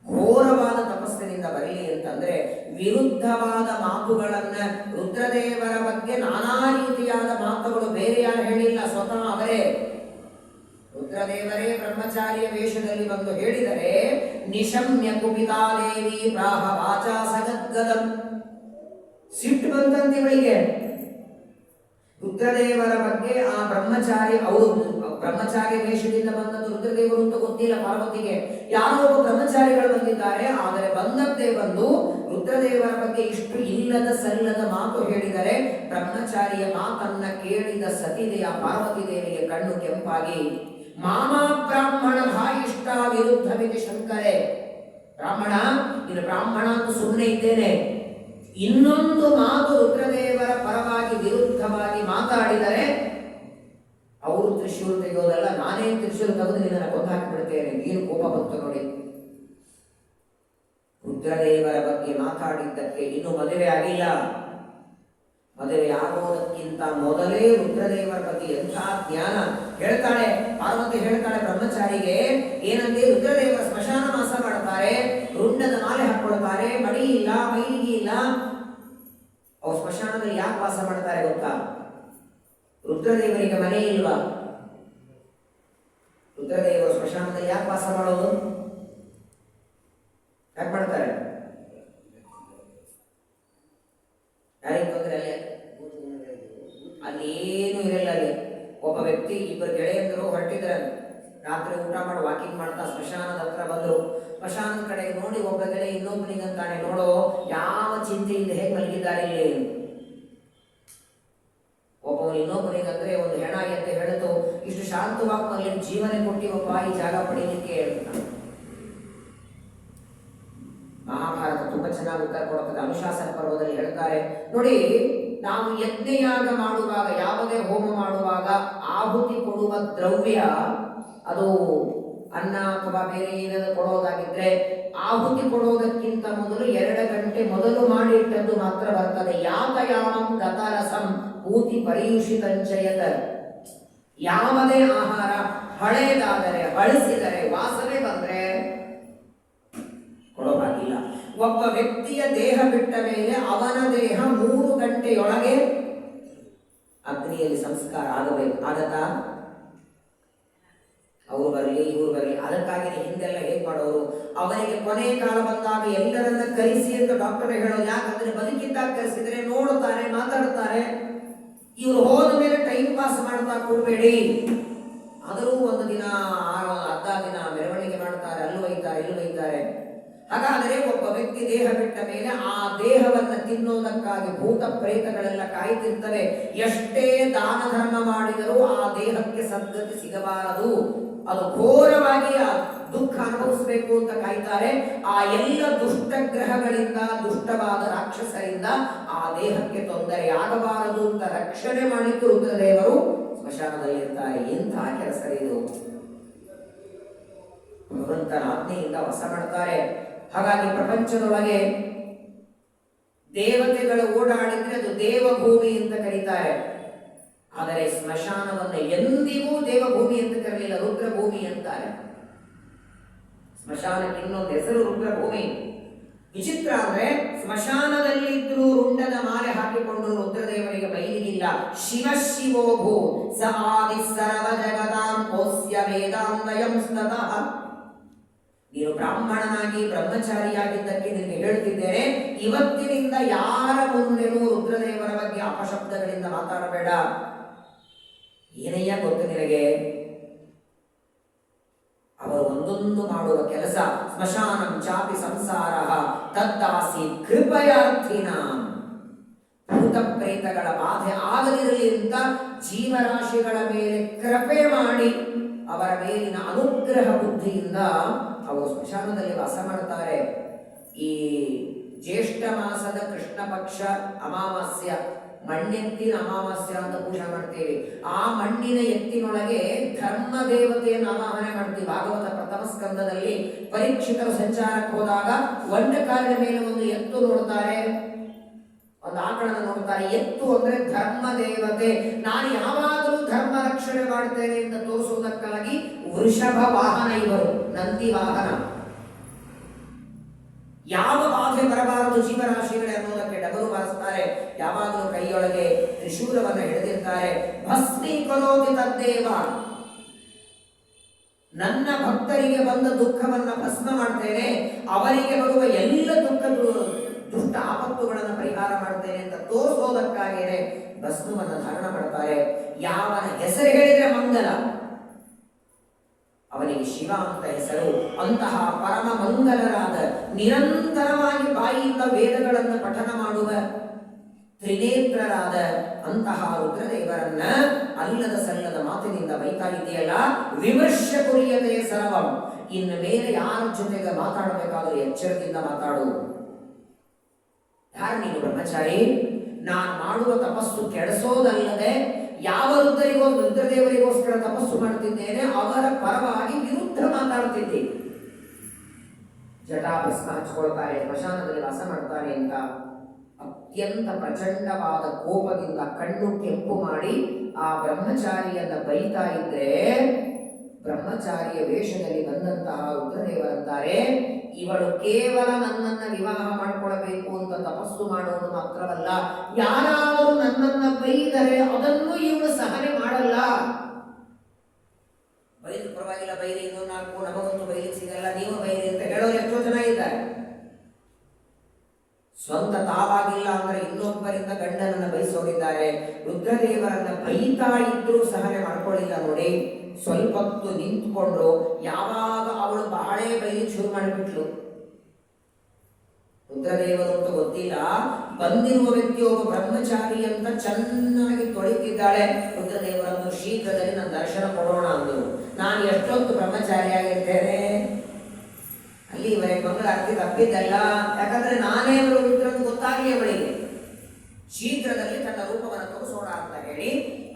ಘೋರವಾದ ತಪಸ್ಸಿನಿಂದ ಬರಲಿ ಅಂತಂದ್ರೆ, ವಿರುದ್ಧವಾದ ಮಾತುಗಳನ್ನ ರುದ್ರದೇವರ ಬಗ್ಗೆ ನಾನಾ ರೀತಿಯಾದ ಮಾತುಗಳು ಬೇರೆ ಯಾರು ಹೇಳಿಲ್ಲ, ಸ್ವತಃ ಅವರೇ ರುದ್ರದೇವರೇ ಬ್ರಹ್ಮಚಾರಿಯ ವೇಷದಲ್ಲಿ ಬಂದು ಹೇಳಿದರೆ, ನಿಶಮ್ಯ ಕುಪಿತಾದೇವಿ ಪ್ರಾಹ ವಾಚಾ ಸಗದ್ಗದಂ. ಸಿಟ್ಟು ಬಂತಂತಿವಳಿಗೆ ರುದ್ರದೇವರ ಬಗ್ಗೆ. ಆ ಬ್ರಹ್ಮಚಾರಿ, ಅವರು ಬ್ರಹ್ಮಚಾರಿ ವೇಷದಿಂದ ಬಂದದ್ದು ರುದ್ರದೇವರು ಅಂತ ಗೊತ್ತಿಲ್ಲ ಪಾರ್ವತಿಗೆ. ಯಾರೋ ಒಬ್ಬ ಬ್ರಹ್ಮಚಾರಿಗಳು ಬಂದಿದ್ದಾರೆ, ಆದರೆ ಬಂದದ್ದೇ ಬಂದು ರುದ್ರದೇವರ ಬಗ್ಗೆ ಇಷ್ಟು ಇಲ್ಲದ ಸಲ್ಲದ ಮಾತು ಹೇಳಿದರೆ, ಬ್ರಹ್ಮಚಾರಿಯ ಮಾತನ್ನ ಕೇಳಿದ ಸತಿದೆಯ ಪಾರ್ವತಿ ದೇವಿಗೆ ಕಣ್ಣು ಕೆಂಪಾಗಿ, ಮಾಮಾ ಬ್ರಾಹ್ಮಣ ಭಾಯಿಷ್ಟ ವಿರುದ್ಧವಿದೆ ಶಂಕರೇ. ಬ್ರಾಹ್ಮಣ, ನೀನು ಬ್ರಾಹ್ಮಣ ಅಂತ ಸುಮ್ಮನೆ ಇದ್ದೇನೆ, ಇನ್ನೊಂದು ಮಾತು ರುದ್ರದೇವರ ಪರವಾಗಿ ವಿರುದ್ಧವಾಗಿ ಮಾತಾಡಿದರೆ ಅವರು ತ್ರಿಶೂಲ ತೆಗೆಯೋದಲ್ಲ, ನಾನೇ ತ್ರಿಶೂಲ ತೆಗೆದು ನಿನ್ನನ್ನು ಕೊಂದು ಹಾಕಿಬಿಡ್ತೇನೆ. ನೀನು ಕೋಪ ಬಂತು ನೋಡಿ. ರುದ್ರದೇವರ ಬಗ್ಗೆ ಮಾತಾಡಿದ್ದಕ್ಕೆ ಇನ್ನು ಮದುವೆ ಆಗಿಲ್ಲ. ಮದುವೆ ಆಗೋದಕ್ಕಿಂತ ಮೊದಲೇ ರುದ್ರದೇವರ ಬಗ್ಗೆ ಎಂಥ ಜ್ಞಾನ. ಹೇಳ್ತಾಳೆ ಪಾರ್ವತಿ, ಹೇಳ್ತಾಳೆ ಬ್ರಹ್ಮಚಾರಿಗೆ ಏನಂತೆ, ರುದ್ರದೇವರ ಸ್ಮಶಾನ ವಾಸ ಮಾಡ್ತಾರೆ, ರುಂಡದ ಮಾಲೆ ಹಾಕೊಳ್ತಾರೆ, ಮಡಿ ಇಲ್ಲ, ಮೈಲಿಗೆ ಇಲ್ಲ. ಅವ್ರು ಸ್ಮಶಾನದಲ್ಲಿ ಯಾಕೆ ವಾಸ ಮಾಡ್ತಾರೆ ಗೊತ್ತಾ? ರುದ್ರದೇವರಿಗೆ ಮನೆ ಇಲ್ವಾ? ರುದ್ರದೇವರು ಸ್ಮಶಾನದಲ್ಲಿ ಯಾಕೆ ವಾಸ ಮಾಡೋದು? ಯಾಕೆ ಮಾಡ್ತಾರೆ? ಯಾರಿಗೆ ತೊಂದರೆ? ಅಲ್ಲಿ ಏನು ಇರಲ್ಲ. ಅಲ್ಲಿ ಒಬ್ಬ ವ್ಯಕ್ತಿ, ಇಬ್ಬರು ಗೆಳೆಯಂದರು ಹೊರಟಿದ್ರೆ ರಾತ್ರಿ ಊಟ ಮಾಡಿ ವಾಕಿಂಗ್ ಮಾಡ್ತಾ ಸ್ಮಶಾನದ ಹತ್ರ ಬಂದರು. ಸ್ಮಶಾನದ ಕಡೆ ನೋಡಿ ಒಬ್ಬ ಗೆಳೆ ಇನ್ನೊಬ್ಬನಿಗಂತಾನೆ, ನೋಡೋ ಯಾವ ಚಿಂತೆಯಿಂದ ಹೇಗೆ ಮಲಗಿದ್ದಾರೆ ಇಲ್ಲಿ. ಒಬ್ಬ ಇನ್ನೊಬ್ಬನಿಗಂದ್ರೆ ಒಂದು ಹೆಣ ಅಂತ ಹೇಳಿತು, ಇಷ್ಟು ಶಾಂತವಾಗಿ ಮಲ್ಲಿ ಜೀವನ ಕೊಟ್ಟಿವಪ್ಪ ಈ ಜಾಗ ಪಡೀಲಿಕ್ಕೆ ಹೇಳ್ತಾನೆ. ಮಹಾಭಾರತ ತುಂಬಾ ಚೆನ್ನಾಗಿ ಉತ್ತರ ಕೊಡುತ್ತದೆ. ಅನುಶಾಸನ ಪರ್ವದಲ್ಲಿ ಹೇಳ್ತಾರೆ ನೋಡಿ, ನಾವು ಯಜ್ಞಯಾಗ ಮಾಡುವಾಗ, ಯಾವುದೇ ಹೋಮ ಮಾಡುವಾಗ ಆಹುತಿ ಕೊಡುವ ದ್ರವ್ಯ, ಅದು ಅನ್ನ ಅಥವಾ ಬೇರೆ ಏನಾದರೂ ಕೊಡೋದಾಗಿದ್ರೆ ಆಹುತಿ ಕೊಡೋದಕ್ಕಿಂತ ಮೊದಲು 2 ಗಂಟೆ ಮೊದಲು ಮಾಡಿ ಇಟ್ಟದ್ದು ಮಾತ್ರ ಬರ್ತದೆ. ಯಾತಯಾಮಂ ಗತರಸಂ ಭೂತಿ ಪರಿಯುಷಿತಂಚಯತ. ಯಾವುದೇ ಆಹಾರ ಹಳೇದಾದರೆ, ಹಳಸಿದರೆ, ವಾಸನೆ ಬಂದ್ರೆ ಕೊಡೋದಾಗಿಲ್ಲ. ಒಬ್ಬ ವ್ಯಕ್ತಿಯ ದೇಹ ಬಿಟ್ಟ ಮೇಲೆ ಅವನ ದೇಹ 3 ಗಂಟೆಯೊಳಗೆ ಅಗ್ನಿಯಲ್ಲಿ ಸಂಸ್ಕಾರ ಆಗಬೇಕು. ಆಗತ್ತಾ? ಅವರು ಬರಲಿ ಇವರು ಬರಲಿ. ಅದಕ್ಕಾಗಿ ಹಿಂದೆಲ್ಲ ಹೇಗೆ ಮಾಡೋರು, ಅವರಿಗೆ ಕೊನೆ ಕಾಲ ಬಂದಾಗ ಎಲ್ಲರನ್ನ ಕರೆಸಿ ಅಂತ ಡಾಕ್ಟರ್ ಹೇಳೋದು. ಯಾಕಂದ್ರೆ ಬದುಕಿದ್ದಾಗ ಕರೆಸಿದ್ರೆ ನೋಡುತ್ತಾರೆ, ಮಾತಾಡ್ತಾರೆ. ಇವರು ಹೋದ ಮೇಲೆ ಟೈಮ್ ಪಾಸ್ ಮಾಡ್ತಾ ಕೂಡಬೇಡಿ. ಆದರೂ ಒಂದು ದಿನ ಅರ್ಧ ದಿನ ಮೆರವಣಿಗೆ ಮಾಡ್ತಾರೆ, ಅಲ್ಲೂ ಒಯ್ತಾರೆ ಇಲ್ಲೂ ಒಯ್ತಾರೆ. ಹಾಗಾದರೆ ಒಬ್ಬ ವ್ಯಕ್ತಿ ದೇಹ ಬಿಟ್ಟ ಮೇಲೆ ಆ ದೇಹವನ್ನು ತಿನ್ನೋದಕ್ಕಾಗಿ ಭೂತ ಪ್ರೇತಗಳೆಲ್ಲ ಕಾಯ್ತಿರ್ತವೆ. ಎಷ್ಟೇ ದಾನ ಧರ್ಮ ಮಾಡಿದರೂ ಆ ದೇಹಕ್ಕೆ ಸದ್ಗತಿ ಸಿಗಬಾರದು, ಅದು ಘೋರವಾಗಿ ಆ ದುಃಖ ಅನುಭವಿಸಬೇಕು ಅಂತ ಕಾಯ್ತಾರೆ. ಆ ಎಲ್ಲ ದುಷ್ಟಗ್ರಹಗಳಿಂದ, ದುಷ್ಟವಾದ ರಾಕ್ಷಸರಿಂದ ಆ ದೇಹಕ್ಕೆ ತೊಂದರೆ ಆಗಬಾರದು ಅಂತ ರಕ್ಷಣೆ ಮಾಡಲಿಕ್ಕೆ ರುದ್ರದೇವರು ಸ್ಮಶಾನದಲ್ಲಿ ಇರ್ತಾರೆ. ಎಂತಹ ಕೆಲಸ ಇದು! ಭಗವಂತನ ಆಜ್ಞೆಯಿಂದ ವಶ ಮಾಡ್ತಾರೆ. ಹಾಗಾಗಿ ಪ್ರಪಂಚದೊಳಗೆ ದೇವತೆಗಳು ಓಡಾಡಿದ್ರೆ ಅದು ದೇವಭೂಮಿ ಅಂತ ಕರೀತಾರೆ. ಆದರೆ ಸ್ಮಶಾನವನ್ನು ಎಂದಿಗೂ ದೇವಭೂಮಿ ಅಂತ ಕರೆಯಲಿಲ್ಲ, ರುದ್ರಭೂಮಿ ಅಂತಾರೆ. ಸ್ಮಶಾನಕ್ಕೆ ಇನ್ನೊಂದು ಹೆಸರು ರುದ್ರಭೂಮಿ. ವಿಚಿತ್ರ ಅಂದ್ರೆ ಸ್ಮಶಾನದಲ್ಲಿದ್ದರೂ ರುಂಡದ ಮಾಲೆ ಹಾಕಿಕೊಂಡು ರುದ್ರದೇವರಿಗೆ ಬೈಲಿಗಿಲ್ಲ. ಶಿವ ಶಿವೋಭೂ ಸ ಆದಿ ಸರ್ವ ಜಗದಾಂ ಕೋಸ್ಯ ವೇದಾಂತಯಂ ಸ್ತತಃ. ನೀನು ಬ್ರಾಹ್ಮಣನಾಗಿ ಬ್ರಹ್ಮಚಾರಿಯಾಗಿದ್ದಕ್ಕೆ ನಿನಗೆ ಹೇಳ್ತಿದ್ದೇನೆ, ಇವತ್ತಿನಿಂದ ಯಾರ ಮುಂದೆನೂ ರುದ್ರದೇವರ ಬಗ್ಗೆ ಅಪಶಬ್ದಗಳಿಂದ ಮಾತಾಡಬೇಡ. ಏನಯ್ಯ ಗೊತ್ತು ನಿನಗೆ, ಅವರು ಒಂದೊಂದು ಮಾಡುವ ಕೆಲಸ. ಸ್ಮಶಾನಂ ಚಾಪಿ ಸಂಸಾರ ತದ್ದಾಸಿ ಕೃಪಯಾರ್ಥಿನ. ಭೂತ ಪ್ರೇತಗಳ ಬಾಧೆ ಆಗದಿರಲಿ ಅಂತ ಜೀವರಾಶಿಗಳ ಮೇಲೆ ಕೃಪೆ ಮಾಡಿ ಅವರ ಮೇಲಿನ ಅನುಗ್ರಹ ಬುದ್ಧಿಯಿಂದ ಅವರು ಸ್ಮಶಾನದಲ್ಲಿ ವಾಸ ಮಾಡ್ತಾರೆ. ಈ ಜ್ಯೇಷ್ಠ ಮಾಸದ ಕೃಷ್ಣ ಪಕ್ಷ ಅಮಾವಾಸ್ಯ, ಮಣ್ಣೆತ್ತಿನ ಅಮಾವಾಸ್ಯ ಅಂತ ಪೂಜೆ ಮಾಡ್ತೇವೆ. ಆ ಮಣ್ಣಿನ ಎತ್ತಿನೊಳಗೆ ಧರ್ಮ ದೇವತೆಯನ್ನು ಆವಾಹನೆ ಮಾಡ್ತೀವಿ. ಭಾಗವತ ಪ್ರಥಮ ಸ್ಕಂದದಲ್ಲಿ ಪರೀಕ್ಷಿತರು ಸಂಚಾರಕ್ಕೆ ಹೋದಾಗ ಒಂದ ಕಾಲಿನ ಮೇಲೆ ಒಂದು ಎತ್ತು ನೋಡ್ತಾರೆ, ಒಂದು ಆಕಳನ ನೋಡ್ತಾರೆ. ಎತ್ತು ಅಂದ್ರೆ ಧರ್ಮ ದೇವತೆ. ನಾನು ಯಾವಾಗಲೂ ಧರ್ಮ ರಕ್ಷಣೆ ಮಾಡ್ತೇನೆ ಅಂತ ತೋರಿಸುವುದಕ್ಕಾಗಿ ವೃಷಭ ವಾಹನ ಇವರು, ನಂದಿ ವಾಹನ. ಯಾವ ಬಾಧೆ ಬರಬಾರದು ಜೀವರಾಶಿಗಳೇ ಅನ್ನೋದಕ್ಕೆ ಡಬರು ಬಾರಿಸ್ತಾರೆ. ಯಾವಾಗಲೂ ಕೈಯೊಳಗೆ ತ್ರಿಶೂಲವನ್ನು ಹಿಡಿದಿರ್ತಾರೆ. ಭಸ್ಮೀಕರೋತಿ ತದ್ದೇವ. ನನ್ನ ಭಕ್ತರಿಗೆ ಬಂದ ದುಃಖವನ್ನ ಭಸ್ಮ ಮಾಡ್ತೇನೆ, ಅವರಿಗೆ ಬರುವ ಎಲ್ಲ ದುಷ್ಟ ಆಪತ್ತುಗಳನ್ನು ಪರಿಹಾರ ಮಾಡ್ತೇನೆ ಅಂತ ತೋರಿಸೋದಕ್ಕಾಗಿಯೇ ಭಸ್ಮವನ್ನು ಧಾರಣ ಮಾಡ್ತಾರೆ. ಯಾವನ ಹೆಸರು ಹೇಳಿದ್ರೆ ಮಂಗಲ, ಅವನಿಗೆ ಶಿವ ಅಂತ ಹೆಸರು. ಅಂತಹ ಪರಮ ಮಂಗಲರಾದ, ನಿರಂತರವಾಗಿ ಬಾಯಿಯಿಂದ ವೇದಗಳನ್ನು ಪಠನ ಮಾಡುವ ತ್ರಿನೇತ್ರರಾದ ಅಂತಹ ರುದ್ರದೇವರನ್ನ ಅಲ್ಲದ ಸಲ್ಲದ ಮಾತಿನಿಂದ ಬೈತಾ ಇದೆಯಲ್ಲ. ವಿಮರ್ಶ ಕುರಿಯತೆಯ ಸರ್ವಂ. ಇನ್ನು ಮೇಲೆ ಯಾರ ಜೊತೆಗೆ ಮಾತಾಡಬೇಕಾದರೂ ಎಚ್ಚರದಿಂದ ಮಾತಾಡು. ಯಾರು ನೀನು ಬ್ರಹ್ಮಚಾರಿ? ನಾನು ಮಾಡುವ ತಪಸ್ಸು ಕೆಡಿಸೋದಲ್ಲದೆ ಯಾವ ರುದ್ರದೇವರಿಗೋಸ್ಕರ ತಪಸ್ಸು ಮಾಡ್ತಿದ್ದೇನೆ ಅವರ ಪರವಾಗಿ ವಿರುದ್ಧ ಮಾತಾಡ್ತಿದ್ದೀನಿ. ಜಟಾಭಸ್ಮ ಹಚ್ಕೊಳ್ತಾರೆ, ಸ್ಮಶಾನದಲ್ಲಿ ವಾಸ ಮಾಡ್ತಾರೆ ಅಂತ ಅತ್ಯಂತ ಪ್ರಚಂಡವಾದ ಕೋಪದಿಂದ ಕಣ್ಣು ಕೆಂಪು ಮಾಡಿ ಆ ಬ್ರಹ್ಮಚಾರಿಯನ್ನ ಬೈತಾ ಇದ್ರೆ, ಬ್ರಹ್ಮಚಾರಿಯ ವೇಷದಲ್ಲಿ ಬಂದಂತಹ ರುದ್ರದೇವರಂತಾರೆ, ಇವಳು ಕೇವಲ ನನ್ನನ್ನ ವಿವಾಹ ಮಾಡಿಕೊಳ್ಳಬೇಕು ಅಂತ ತಪಸ್ಸು ಮಾಡೋದು ಮಾತ್ರವಲ್ಲ, ಯಾರಾದರೂ ನನ್ನನ್ನ ಬೈದರೆ ಅದನ್ನು ಇವಳು ಸಹನೆ ಮಾಡಲ್ಲ. ಬೈದು ಪರವಾಗಿಲ್ಲ, ಬೈರಿ, ಇನ್ನೊಂದು ನಾಲ್ಕು ನಮಗೊಂದು ಬೈಲಿಕ್ಕೆ ಸಿಗಲ್ಲ, ನೀವು ಬೈರಿ ಅಂತ ಹೇಳೋರು ಎಷ್ಟೋ ಜನ ಇದ್ದಾರೆ. ಸ್ವಂತ ತಾವಾಗಿಲ್ಲ ಅಂದ್ರೆ ಇನ್ನೊಬ್ಬರಿಂದ ಗಂಡನನ್ನ ಬಯಸೋರಿದ್ದಾರೆ. ಮಾಡಿದ್ದಾರೆ. ರುದ್ರದೇವರನ್ನ ಬೈತಾ ಇದ್ರೂ ಸಹನೆ ಮಾಡ್ಕೊಳ್ಳಿಲ್ಲ ನೋಡಿ. ಸ್ವಲ್ಪ ಹೊತ್ತು ನಿಂತ್ಕೊಂಡ್ರು. ಯಾವಾಗ ಅವಳು ಬಹಳೇ ಬೈಲಿಕ್ಕೆ ಶುರು ಮಾಡಿಬಿಟ್ಲು. ರುದ್ರದೇವರು ಅಂತ ಗೊತ್ತಿಲ್ಲ, ಬಂದಿರುವ ವ್ಯಕ್ತಿ ಒಬ್ಬ ಬ್ರಹ್ಮಚಾರಿ ಅಂತ ಚೆನ್ನಾಗಿ ತೊಳಿತಿದ್ದಾಳೆ. ರುದ್ರದೇವರನ್ನು ಶೀಘ್ರದಲ್ಲಿ ನನ್ನ ದರ್ಶನ ಕೊಡೋಣ ಅಂದರು. ನಾನು ಎಷ್ಟೊತ್ತು ಬ್ರಹ್ಮಚಾರಿಯಾಗಿರ್ತೇನೆ, ಅಲ್ಲಿ ಇವರಿಗೆ ಮಂಗಳಾರತಿ ತಪ್ಪಿದ್ದಲ್ಲ. ಯಾಕಂದ್ರೆ ನಾನೇ ಅವರು ರುದ್ರನ್ನು ಗೊತ್ತಾಗಲಿ ಅವಳಿಗೆ. ಶೀಘ್ರದಲ್ಲಿ ತನ್ನ ರೂಪವನ್ನು ತೋರಿಸೋಣ ಅಂತ ಹೇಳಿ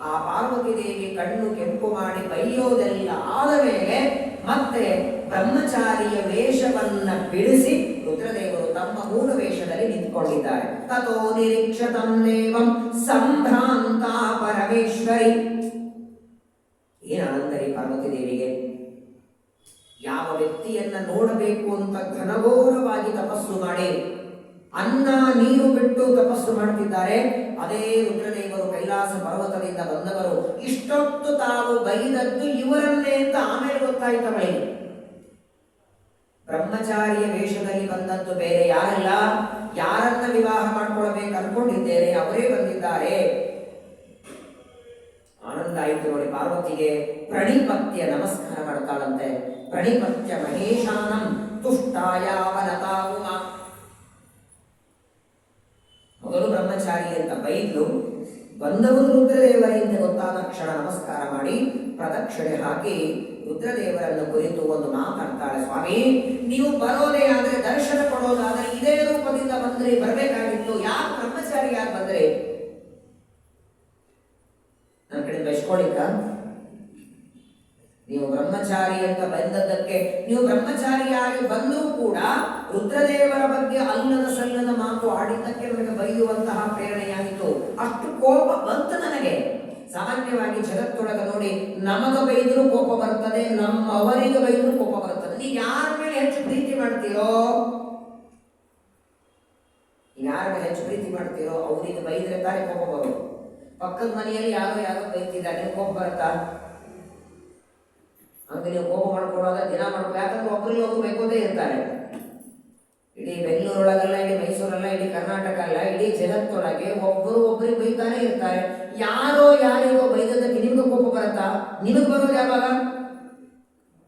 ಆ ಪಾರ್ವತಿ ದೇವಿ ಕಣ್ಣು ಕೆಂಪು ಮಾಡಿ ಬೈಯೋದೆಲ್ಲ ಆದ ಮೇಲೆ ಮತ್ತೆ ಬ್ರಹ್ಮಚಾರಿಯ ವೇಷವನ್ನ ಬಿಡಿಸಿ ರುದ್ರದೇವರು ತಮ್ಮ ಮೂಲ ವೇಷದಲ್ಲಿ ನಿಂತ್ಕೊಂಡಿದ್ದಾರೆ. ತಥೋ ನಿರೀಕ್ಷತಂ ದೇವಂ ಸಂಭ್ರಾಂತ ಪರಮೇಶ್ವರಿ. ಏನು ಆನಂದರಿ ಪಾರ್ವತಿ ದೇವಿಗೆ. ಯಾವ ವ್ಯಕ್ತಿಯನ್ನ ನೋಡಬೇಕು ಅಂತ ಘನಘೋರವಾಗಿ ತಪಸ್ಸು ಮಾಡಿ ಅನ್ನ ನೀರು ಬಿಟ್ಟು ತಪಸ್ಸು ಮಾಡುತ್ತಿದ್ದಾರೆ. ಅದೇ ರುದ್ರದೇವರು ಕೈಲಾಸ ಪರ್ವತದಿಂದ ಬಂದವರು. ಇಷ್ಟೊತ್ತು ತಾವು ಬೈದದ್ದು ಇವರನ್ನೇ ಅಂತ ಆಮೇಲೆ ಗೊತ್ತಾಯ್ತವಳಿಗೆ. ಬ್ರಹ್ಮಚಾರಿಯ ವೇಷದಲ್ಲಿ ಬಂದದ್ದು ಬೇರೆ ಯಾರಲ್ಲ, ಯಾರನ್ನ ವಿವಾಹ ಮಾಡ್ಕೊಳ್ಬೇಕು ಅನ್ಕೊಂಡಿದ್ದೇನೆ ಅವರೇ ಬಂದಿದ್ದಾರೆ. ಆನಂದ ಆಯಿತು ನೋಡಿ ಪಾರ್ವತಿಗೆ. ಪ್ರಣಿಪತ್ಯ ನಮಸ್ಕಾರ ಮಾಡ್ತಾಳಂತೆ. ಪ್ರಣಿಪತ್ಯ ಮಹೇಶಾನಂ ತುಷ್ಟಾಯಾವನತಾವುಮ. ಮೊದಲು ಬ್ರಹ್ಮಚಾರಿ ಅಂತ ಬೈದ್ಲು. ಬಂದವರು ರುದ್ರದೇವರಿಂದ ಗೊತ್ತಾದ ಕ್ಷಣ ನಮಸ್ಕಾರ ಮಾಡಿ ಪ್ರದಕ್ಷಿಣೆ ಹಾಕಿ ರುದ್ರದೇವರನ್ನು ಕುರಿತು ಒಂದು ಮಾತಾಡ್ತಾಳೆ. ಸ್ವಾಮಿ, ನೀವು ಬರೋದೇ ಆದ್ರೆ ದರ್ಶನ ಕೊಡೋದಾದ್ರೆ ಇದೇ ರೂಪದಿಂದ ಬಂದ್ರೆ ಬರಬೇಕಾಗಿತ್ತು. ಯಾಕೆ ಬ್ರಹ್ಮಚಾರಿ ಯಾಕೆ ಬಂದ್ರೆ? ನನ್ನ ಕಡೆ ಬೆಸ್ಕೊಳಿಕ ನೀವು ಬ್ರಹ್ಮಚಾರಿ ಅಂತ ಬಂದದ್ದಕ್ಕೆ ನೀವು ಬ್ರಹ್ಮಚಾರಿಯಾಗಿ ಬಂದರೂ ಕೂಡ ರುದ್ರದೇವರ ಬಗ್ಗೆ ಅಲ್ಲದ ಸಲ್ಲದ ಮಾತು ಆಡಿದ್ದಕ್ಕೆ ನನಗೆ ಬೈಯುವಂತಹ ಪ್ರೇರಣೆಯಾಯಿತು. ಅಷ್ಟು ಕೋಪ ಬಂತು ನನಗೆ. ಸಾಮಾನ್ಯವಾಗಿ ಜಗತ್ತೊಳಗ ನೋಡಿ, ನಮಗ ಬೈದರೂ ಕೋಪ ಬರ್ತದೆ, ನಮ್ಮವರಿಗೆ ಬೈದರೂ ಕೋಪ ಬರ್ತದೆ. ನೀವು ಯಾರ ಮೇಲೆ ಹೆಚ್ಚು ಪ್ರೀತಿ ಮಾಡ್ತೀರೋ ಅವರಿಗೆ ಬೈದ್ರೆ ತಾನೇ ಕೋಪ ಬರೋದು. ಪಕ್ಕದ ಮನೆಯಲ್ಲಿ ಯಾರೋ ಬೈತಿದ್ದಾರೆ, ನೀವು ಕೋಪ ಬರುತ್ತಾ? ಹಂಗೆ ನೀವು ಕೋಪ ಮಾಡ್ಕೊಳ್ಳೋದ ದಿನ ಮಾಡ್ಕೊ. ಯಾಕಂದ್ರೆ ಒಬ್ಬರಿಗೆ ಒಬ್ಬರು ಬೈಕೋದೇ ಇರ್ತಾರೆ. ಇಡೀ ಬೆಂಗಳೂರೊಳಗಲ್ಲ, ಇಡೀ ಮೈಸೂರಲ್ಲ, ಇಡೀ ಕರ್ನಾಟಕ ಅಲ್ಲ, ಇಡೀ ಜಗತ್ತೊಳಗೆ ಒಬ್ಬರಿಗೆ ಬೈತಾನೆ ಇರ್ತಾರೆ. ಯಾರೋ ಯಾರಿಗೋ ಬೈದದ್ದಕ್ಕೆ ನಿಮ್ಗೆ ಕೋಪ ಬರುತ್ತಾ? ನಿಮಗೆ ಬರೋದು ಯಾವಾಗ?